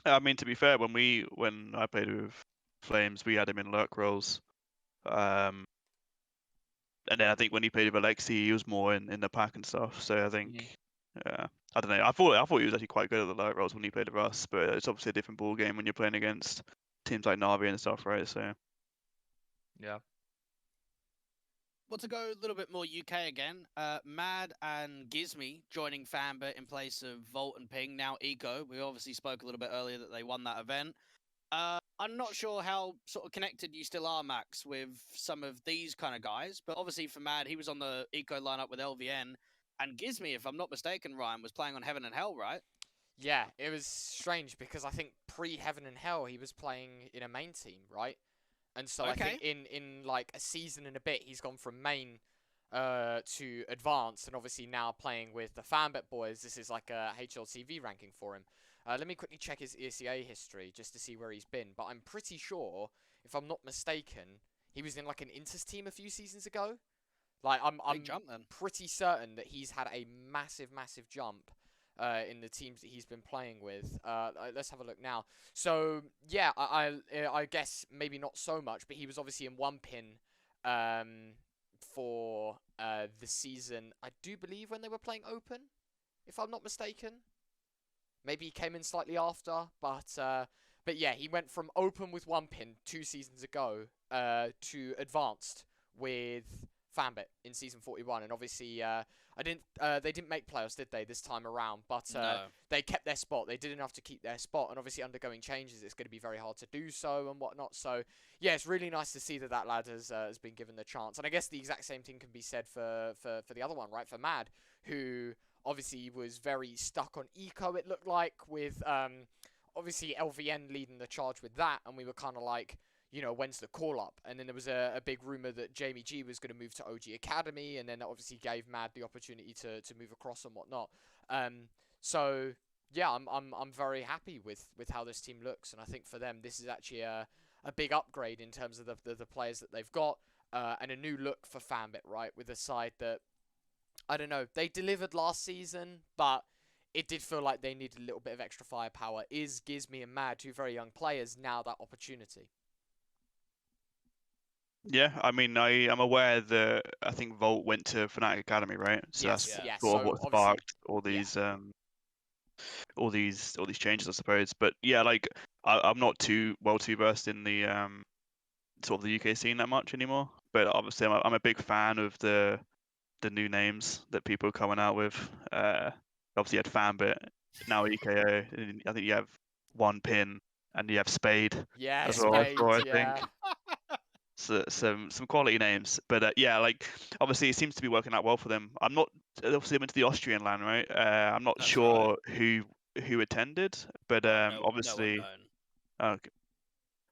I mean, to be fair, when I played with Flames, we had him in lurk roles. And then I think when he played with Alexi, he was more in the pack and stuff. So I think, I don't know. I thought he was actually quite good at the lurk roles when he played with us, but it's obviously a different ball game when you're playing against teams like Navi and stuff, right? So yeah. Well, to go a little bit more UK again, Mad and Gizmy joining Fanbit in place of Volt and Ping, now Eco. We obviously spoke a little bit earlier that they won that event. I'm not sure how sort of connected you still are, Max, with some of these kind of guys. But obviously for Mad, he was on the Eco lineup with LVN. And Gizmy, if I'm not mistaken, Ryan, was playing on Heaven and Hell, right? Yeah, it was strange because I think pre-Heaven and Hell he was playing in a main team, right? And so I think in like a season and a bit he's gone from main to advanced, and obviously now playing with the Fanbet boys. This is like a HLTV ranking for him. Let me quickly check his ESEA history just to see where he's been. But I'm pretty sure, if I'm not mistaken, he was in like an Inters team a few seasons ago. Like I'm jump, then. pretty certain that he's had a massive jump in the teams that he's been playing with. Let's have a look now. So yeah, I guess maybe not so much, but he was obviously in one pin for the season. I do believe when they were playing Open, if I'm not mistaken. Maybe he came in slightly after, but yeah, he went from Open with one pin 2 seasons ago to Advanced with Fanbet in season 41, and obviously they didn't make playoffs, did they, this time around? But No. they kept their spot. They did enough to keep their spot, and obviously undergoing changes, it's going to be very hard to do so and whatnot. So yeah, it's really nice to see that lad has been given the chance, and I guess the exact same thing can be said for the other one, right? For Mad, who obviously was very stuck on eco, it looked like, with obviously LVN leading the charge with that, and we were kind of like, you know, when's the call up? And then there was a big rumor that Jamie G was going to move to OG Academy, and then that obviously gave Mad the opportunity to move across and whatnot. So yeah, I'm very happy with how this team looks, and I think for them this is actually a big upgrade in terms of the players that they've got, and a new look for Fanbet, right? With a side that, I don't know, they delivered last season, but it did feel like they needed a little bit of extra firepower. Is Gizmy and Mad, 2 very young players, now that opportunity? Yeah, I mean, I'm aware that I think Volt went to Fnatic Academy, right? So Yes, that's yeah. sort of So what obviously, sparked all these changes, I suppose. But yeah, like I'm not too versed in the sort of the UK scene that much anymore. But obviously, I'm a big fan of the new names that people are coming out with. Obviously, you had Fanbit, now EKO. And I think you have One Pin, and you have Spade yeah, as well. Spade, I yeah. think. So, some quality names, but yeah, like obviously it seems to be working out well for them. I'm not obviously they went to the Austrian land, right? I'm not That's sure who attended, but No one obviously, known. okay,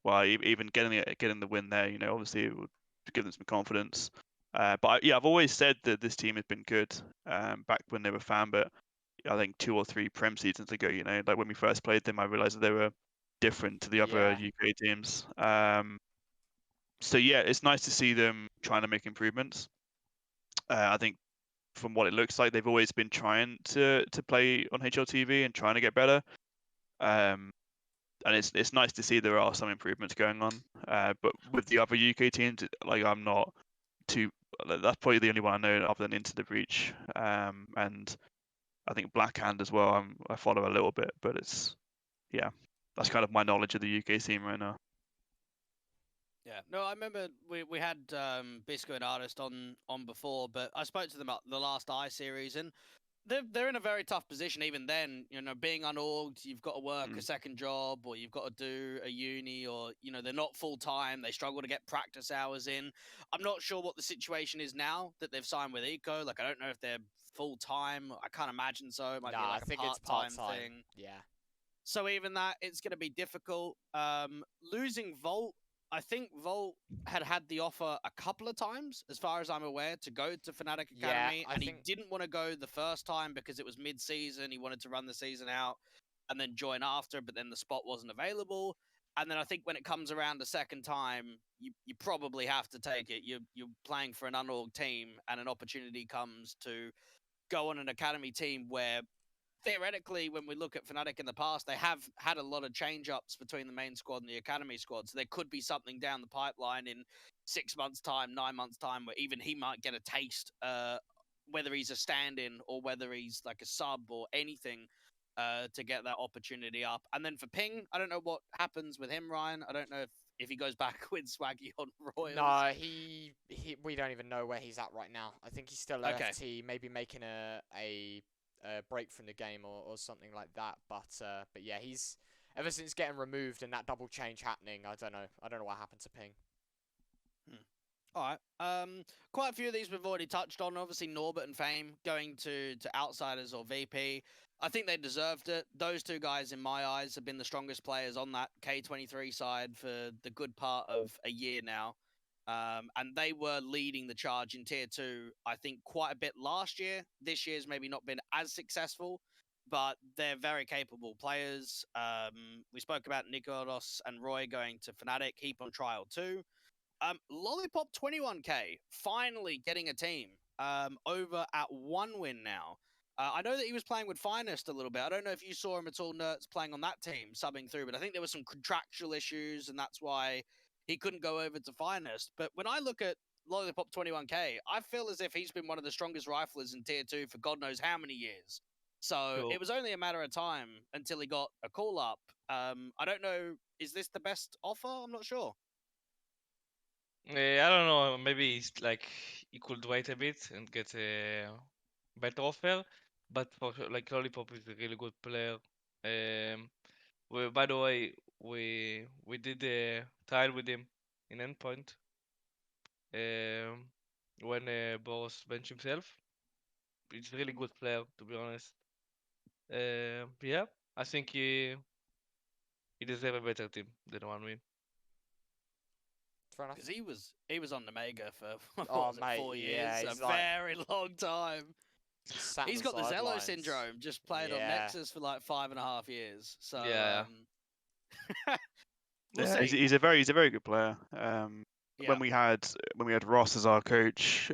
well, even getting the win there, you know, obviously it would give them some confidence. But yeah, I've always said that this team has been good. Back when they were fan, but I think 2 or 3 Prem seasons ago, you know, like when we first played them, I realized that they were different to the other Yeah. UK teams. So yeah, it's nice to see them trying to make improvements. I think from what it looks like, they've always been trying to play on HLTV and trying to get better. And it's nice to see there are some improvements going on. But with the other UK teams, like I'm not too. That's probably the only one I know other than Into the Breach. And I think Blackhand as well. I follow a little bit, but it's that's kind of my knowledge of the UK scene right now. Yeah, no, I remember we had Bisco and Artist on before, but I spoke to them about the last I series, and they're in a very tough position. Even then, you know, being unorged, you've got to work a second job, or you've got to do a uni, or you know, they're not full time. They struggle to get practice hours in. I'm not sure what the situation is now that they've signed with Eco. Like, I don't know if they're full time. I can't imagine so. It might be like I think a it's part-time part-time. thing. Yeah. So even that, it's going to be difficult. Losing Volt, I think Volt had the offer a couple of times, as far as I'm aware, to go to Fnatic Academy, I and think... he didn't want to go the first time because it was mid-season. He wanted to run the season out and then join after, but then the spot wasn't available. And then I think when it comes around the second time, you probably have to take it. You're playing for an unorg team, and an opportunity comes to go on an academy team where theoretically, when we look at Fnatic in the past, they have had a lot of change-ups between the main squad and the academy squad. So there could be something down the pipeline in 6 months' time, 9 months' time, where even he might get a taste, whether he's a stand-in or whether he's like a sub or anything, to get that opportunity up. And then for Ping, I don't know what happens with him, Ryan. I don't know if he goes back with Swaggy on Royals. No, we don't even know where he's at right now. I think he's still at Okay. FT, maybe making a break from the game or something like that. But yeah, he's ever since getting removed and that double change happening, I don't know what happened to Ping. All right. Quite a few of these we've already touched on. Obviously, Norbert and Fame going to Outsiders or VP. I think they deserved it. Those two guys, in my eyes, have been the strongest players on that K23 side for the good part of a year now. And they were leading the charge in Tier 2, I think, quite a bit last year. This year's maybe not been as successful, but they're very capable players. We spoke about Nikolos and Roy going to Fnatic, Heap on trial too. Lollipop 21K finally getting a team over at 1win now. I know that he was playing with Finest a little bit. I don't know if you saw him at all, Nertz, playing on that team, subbing through, but I think there were some contractual issues, and that's why he couldn't go over to Finest. But when I look at Lollipop 21K, I feel as if he's been one of the strongest riflers in Tier 2 for God knows how many years. So Cool. it was only a matter of time until he got a call up. I don't know, is this the best offer? I'm not sure. I don't know. Maybe it's like he could wait a bit and get a better offer. But for sure, like Lollipop is a really good player. By the way, we did a trial with him in Endpoint. When Boros benched himself, he's a really good player, to be honest. Yeah, I think he deserves a better team than 1win. Fair enough. Because he was on the Mega for what Oh, was it, mate, 4 years, yeah, a he's like- very long time. Sat on He's got the Zello sidelines. syndrome. Just played on Yeah. Nexus for like 5.5 years. So Yeah. we'll Yeah, see. he's a very good player. Yeah. When we had Ross as our coach,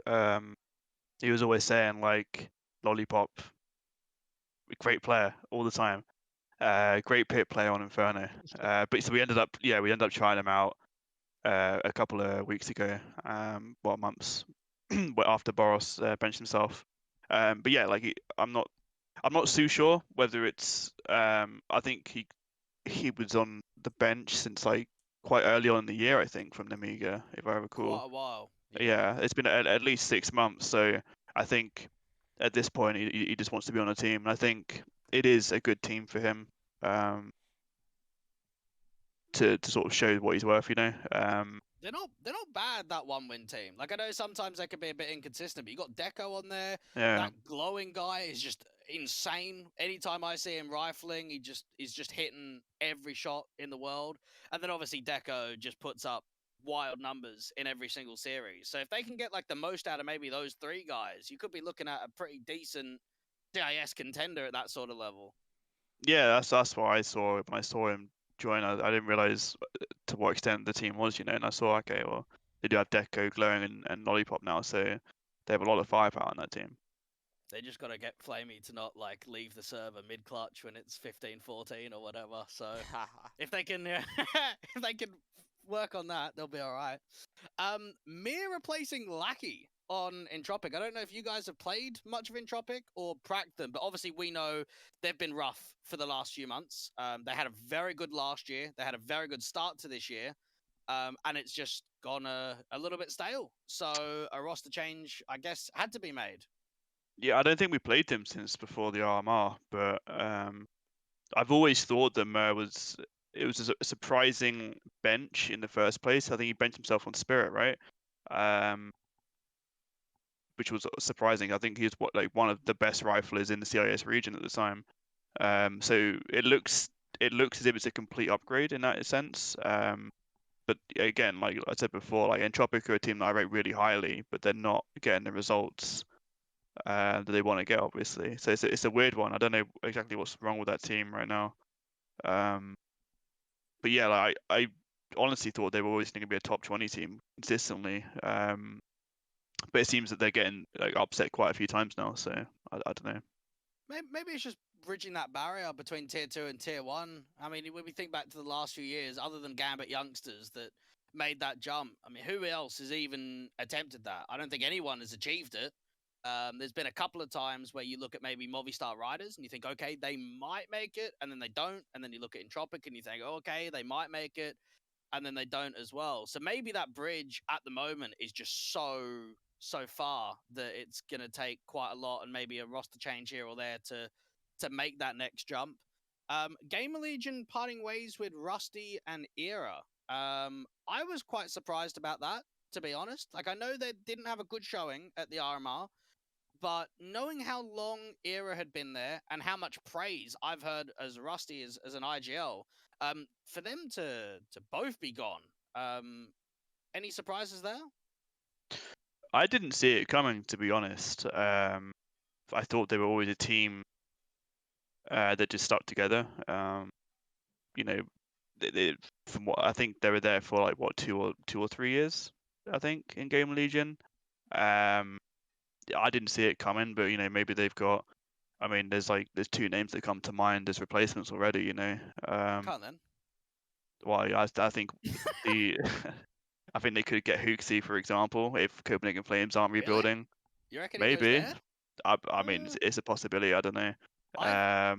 he was always saying like Lollipop, great player all the time. Great pit player on Inferno. But so we ended up trying him out a couple of weeks ago, months after Boros benched himself. But yeah, like I'm not too sure whether it's I think he was on the bench since like quite early on in the year, I think, from Namiga, if I recall. Quite a while. Yeah, it's been at least 6 months. So I think at this point he just wants to be on a team, and I think it is a good team for him to sort of show what he's worth, you know. They're not bad, that 1win team. Like, I know sometimes they can be a bit inconsistent, but you got Deco on there. Yeah, That glowing guy is just insane. Anytime I see him rifling, he's just hitting every shot in the world. And then obviously Deco just puts up wild numbers in every single series. So if they can get like the most out of maybe those three guys, you could be looking at a pretty decent CIS contender at that sort of level. yeah, that's what I saw when I saw him join. I didn't realize to what extent the team was, you know, and I saw, okay, well, they do have Deco, Glowing, and Lollipop now, so they have a lot of firepower on that team. They just got to get Flamey to not like leave the server mid clutch when it's 15-14 or whatever. So if they can if they can work on that, they'll be all right. Mir replacing Lackey on Entropic. I don't know if you guys have played much of Entropic or pracked them, but obviously we know they've been rough for the last few months. They had a very good last year. They had a very good start to this year. And it's just gone a little bit stale. So a roster change, I guess, had to be made. Yeah, I don't think we played him since before the RMR, but I've always thought that Mer was a surprising bench in the first place. I think he benched himself on Spirit, right? Which was surprising. I think he was one of the best riflers in the CIS region at the time. So it looks as if it's a complete upgrade in that sense. But again, like I said before, like Entropic are a team that I rate really highly, but they're not getting the results that they want to get, obviously. So it's a weird one. I don't know exactly what's wrong with that team right now. But yeah, like I honestly thought they were always going to be a top 20 team consistently. But it seems that they're getting like upset quite a few times now. So I don't know. Maybe it's just bridging that barrier between tier 2 and tier 1. I mean, when we think back to the last few years, other than Gambit youngsters that made that jump, I mean, who else has even attempted that? I don't think anyone has achieved it. There's been a couple of times where you look at maybe Movistar Riders and you think, okay, they might make it, and then they don't. And then you look at Entropic and you think, oh, okay, they might make it, and then they don't as well. So maybe that bridge at the moment is just so far that it's going to take quite a lot and maybe a roster change here or there to make that next jump. Gamer Legion parting ways with Rusty and Era. I was quite surprised about that, to be honest. Like, I know they didn't have a good showing at the RMR, but knowing how long Era had been there and how much praise I've heard as Rusty as an IGL, for them to both be gone, any surprises there? I didn't see it coming, to be honest. I thought they were always a team that just stuck together. You know, from what I think they were there for like what 2 or 3 years, I think, in Game Legion. I didn't see it coming, but maybe they've got. I mean, there's 2 names that come to mind as replacements already. Can't then. Well, I think the I think they could get Hooksy, for example, if Copenhagen Flames aren't Really? rebuilding. You reckon Maybe. he goes I mean, it's a possibility. I don't know. I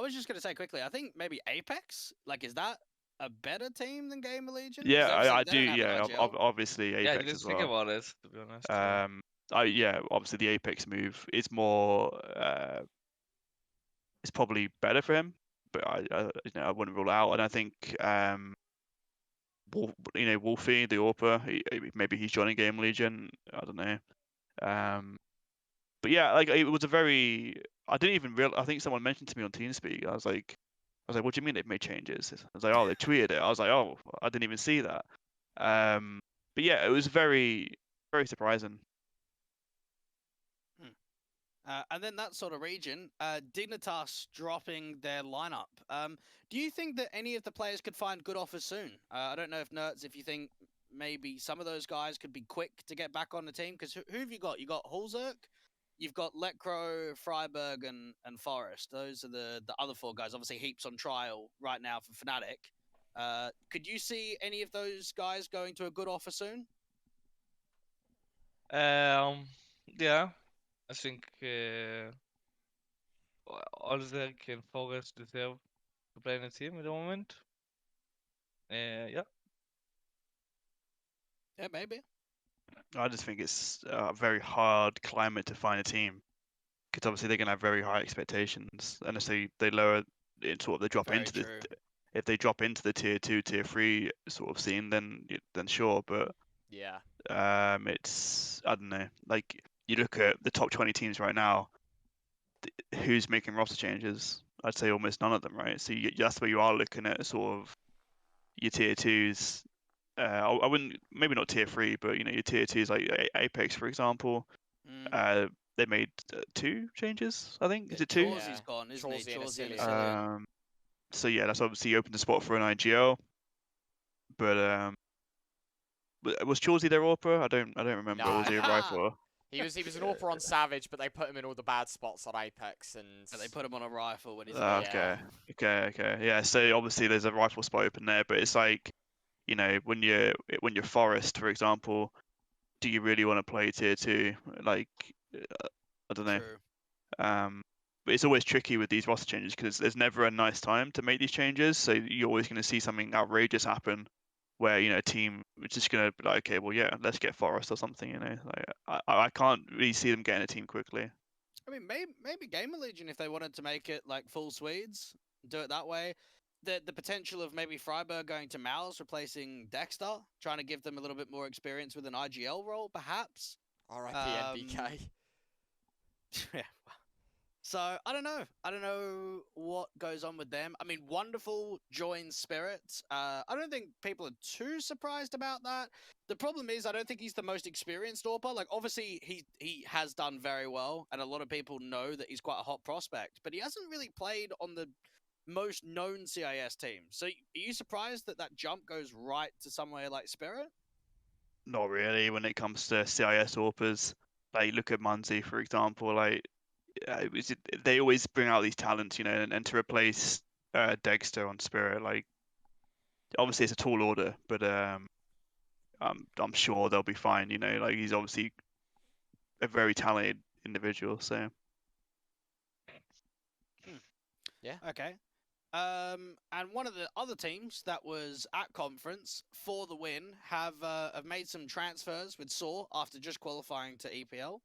was just gonna say quickly. I think maybe Apex. Like, is that a better team than Gamer Legion? 'Cause Yeah, obviously I they do. don't have an Yeah, IGL. obviously Yeah, I Apex didn't as think well. about it, to be honest. Yeah, obviously the Apex move is more. It's probably better for him, but I wouldn't rule it out. And I think Wolfie, the AWPer, maybe he's joining Game Legion. I don't know. But yeah, like it was a very. I didn't even real. I think someone mentioned to me on TeamSpeak. I was like, what do you mean they've made changes? I was like, oh, they tweeted it. I was like, oh, I didn't even see that. But yeah, it was very, very surprising. And then that sort of region, Dignitas dropping their lineup. Do you think that any of the players could find good offers soon? I don't know if Nertz, if you think maybe some of those guys could be quick to get back on the team. Because who have you got? You got Hulzerk, you've got Letcro, Freiberg, and Forest. Those are the other 4 guys. Obviously, Heaps on trial right now for Fnatic. Could you see any of those guys going to a good offer soon? Yeah, I think Olzerk and Forest deserve to play in the team at the moment. Yeah. Yeah, maybe. I just think it's a very hard climate to find a team because obviously they're gonna have very high expectations, unless they lower it, sort of they drop Very into true. if they drop into the tier 2, tier 3 sort of scene, then sure. But Yeah. it's I don't know. Like you look at the top 20 teams right now, who's making roster changes? I'd say almost none of them, right? So that's where you are looking at sort of your tier 2s. I wouldn't, maybe not tier 3, but your tier 2s like Apex, for example. They made 2 changes, I think. Is it 2? Chawsy's gone, isn't he? Chawsy and Chawsy and Asilian. Asilian. So yeah, that's obviously opened the spot for an IGL. But was Chawsy their AWPer? I don't remember. No, Or was he a no. rifler? He was an AWPer on Savage, but they put him in all the bad spots on Apex, and And they put him on a rifle when he's Okay. Yeah. So obviously there's a rifle spot open there, but it's like, when you're Forest, for example, do you really want to play tier 2? Like, I don't know. True. But it's always tricky with these roster changes because there's never a nice time to make these changes. So you're always going to see something outrageous happen, where a team is just going to be like, okay, well, yeah, let's get Forest or something. Like I can't really see them getting a team quickly. I mean, maybe Gamer Legion, if they wanted to make it like full Swedes, do it that way. The potential of maybe Freiberg going to Mouse, replacing Dexter, trying to give them a little bit more experience with an IGL role, perhaps. RIP NBK. Yeah. So I don't know what goes on with them. I mean, Wonderful joins Spirit. I don't think people are too surprised about that. The problem is I don't think he's the most experienced AWPer. Like, obviously he has done very well, and a lot of people know that he's quite a hot prospect, but he hasn't really played on the most known CIS team. So are you surprised that jump goes right to somewhere like Spirit? Not really. When it comes to CIS AWPers, like look at Munzi, for example. Like they always bring out these talents, and to replace Dexter on Spirit, like obviously it's a tall order, but I'm sure they'll be fine. Like he's obviously a very talented individual. So Yeah. Okay. And one of the other teams that was at conference for the win have made some transfers with Saw after just qualifying to EPL.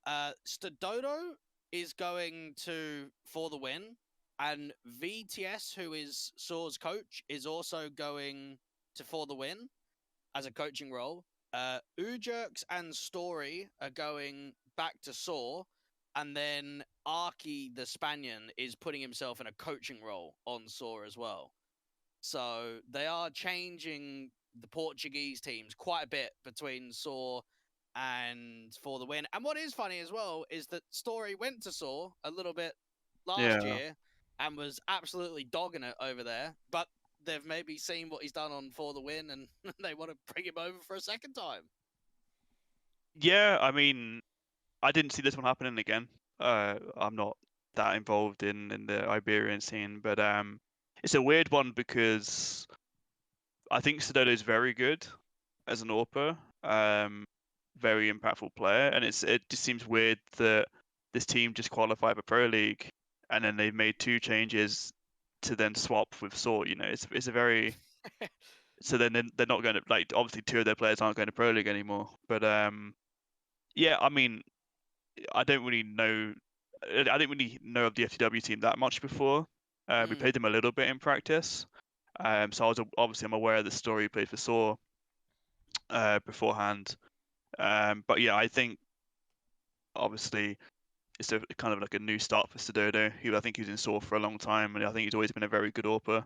Stododo is going to for the win. and VTS, who is Soar's coach, is also going to For the Win as a coaching role. Ujerks and Story are going back to Soar, and then Arky, the Spaniard, is putting himself in a coaching role on Soar as well. So they are changing the Portuguese teams quite a bit between Soar and For the Win. And what is funny as well is that Story went to Soar a little bit last Yeah. year and was absolutely dogging it over there, but they've maybe seen what he's done on For the Win and they want to bring him over for a second time. Yeah, I mean, I didn't see this one happening again. I'm not that involved in the Iberian scene, but it's a weird one because I think Sododo is very good as an AWPer, very impactful player, and it just seems weird that this team just qualified for Pro League and then they've made 2 changes to then swap with Sort. You know, it's a very so then they're not going to, like, obviously 2 of their players aren't going to Pro League anymore, but yeah, I mean, I don't really know. I didn't really know of the FTW team that much before. We played them a little bit in practice, so I'm aware of the story he played for Saw beforehand. But yeah, I think obviously it's a kind of like a new start for Sododo. I think he was in Saw for a long time, and I think he's always been a very good AWPer.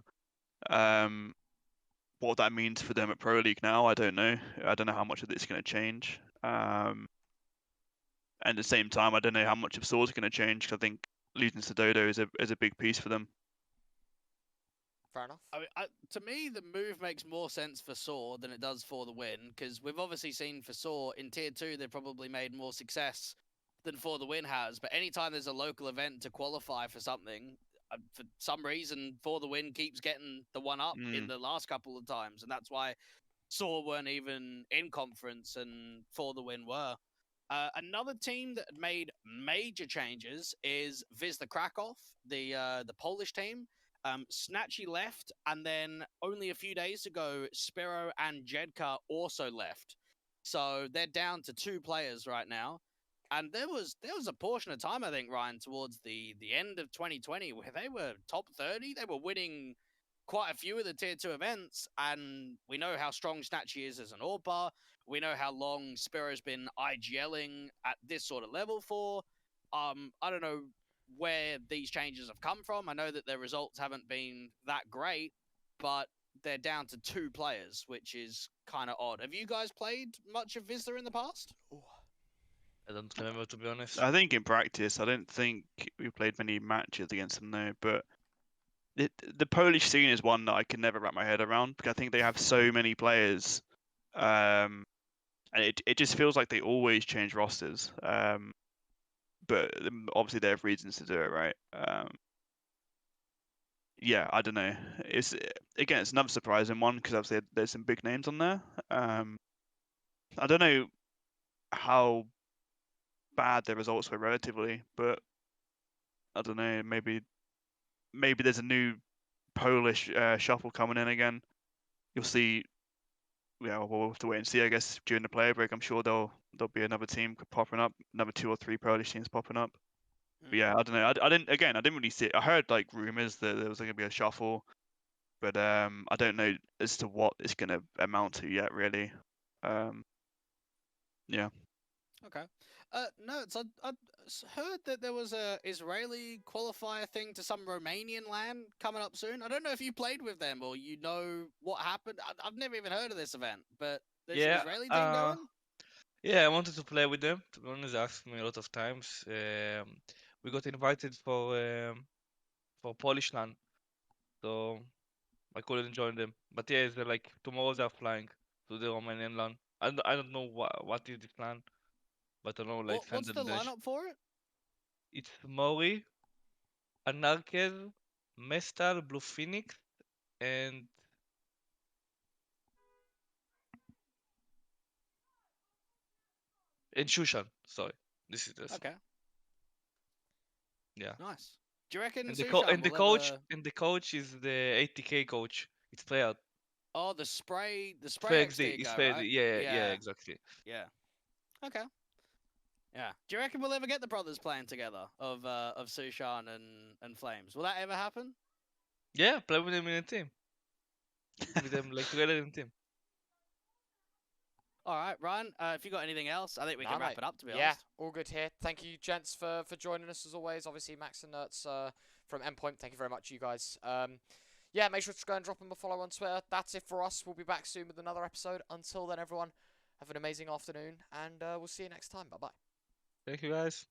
What that means for them at Pro League now, I don't know. I don't know how much of this is going to change. And at the same time, I don't know how much of Saw's going to change, because I think losing Sododo is a big piece for them. Fair enough. I mean, to me, the move makes more sense for Saw than it does For the Win, because we've obviously seen for Saw in Tier 2, they've probably made more success than For the Win has. But anytime there's a local event to qualify for something, for some reason, For the Win keeps getting the one up in the last couple of times. And that's why Saw weren't even in conference and For the Win were. Another team that made major changes is Wisla Krakow, the Polish team. Snatchy left, and then only a few days ago, Spiro and Jedka also left. So they're down to 2 players right now. And there was a portion of time, I think, Ryan, towards the end of 2020 where they were top 30. They were winning quite a few of the Tier 2 events, and we know how strong Snatchy is as an AWPer. We know how long Spiro's been IGLing at this sort of level for. I don't know where these changes have come from. I know that their results haven't been that great, but they're down to 2 players, which is kind of odd. Have you guys played much of Wisla in the past? I don't remember, to be honest. I think in practice, I don't think we played many matches against them though, but the Polish scene is one that I can never wrap my head around, because I think they have so many players, and it just feels like they always change rosters. But obviously they have reasons to do it, right? Yeah, I don't know. It's another surprising one, because obviously there's some big names on there. I don't know how bad their results were relatively, but I don't know. Maybe there's a new Polish shuffle coming in again. You'll see. Yeah, we'll have to wait and see. I guess during the player break, I'm sure there'll be another team popping up, another 2 or 3 Polish teams popping up. But yeah, I don't know. I didn't really see it. I heard like rumors that there was going to be a shuffle, but I don't know as to what it's going to amount to yet, really. Yeah. Okay. No, I heard that there was a Israeli qualifier thing to some Romanian land coming up soon. I don't know if you played with them or you know what happened. I've never even heard of this event, but there's an Israeli team going. Yeah, I wanted to play with them. To be honest, they asked me a lot of times. We got invited for Polish land, so I couldn't join them. But yeah, they're like tomorrow they're flying to the Romanian land. I don't know what is the plan, but I know like What's the lineup for it? It's Mori, Anarchez, Mestal, Blue Phoenix, and Shushan. Sorry, this is this. Okay. Yeah. Nice. Do you reckon? And the coach is the 80K coach. It's player. Oh, the spray XD. XD guy, right? Yeah, exactly. Yeah. Okay. Yeah. Do you reckon we'll ever get the brothers playing together of Sushan and Flames? Will that ever happen? Yeah, play with them in a team. With them like together in a team. All right, Ryan. If you got anything else, I think we Nah, can wrap mate. it up. To be Yeah, honest. all good here. Thank you, gents, for joining us as always. Obviously, Max and Nertz from Endpoint. Thank you very much, you guys. Yeah, make sure to go and drop them a follow on Twitter. That's it for us. We'll be back soon with another episode. Until then, everyone, have an amazing afternoon, and we'll see you next time. Bye bye. Thank you guys.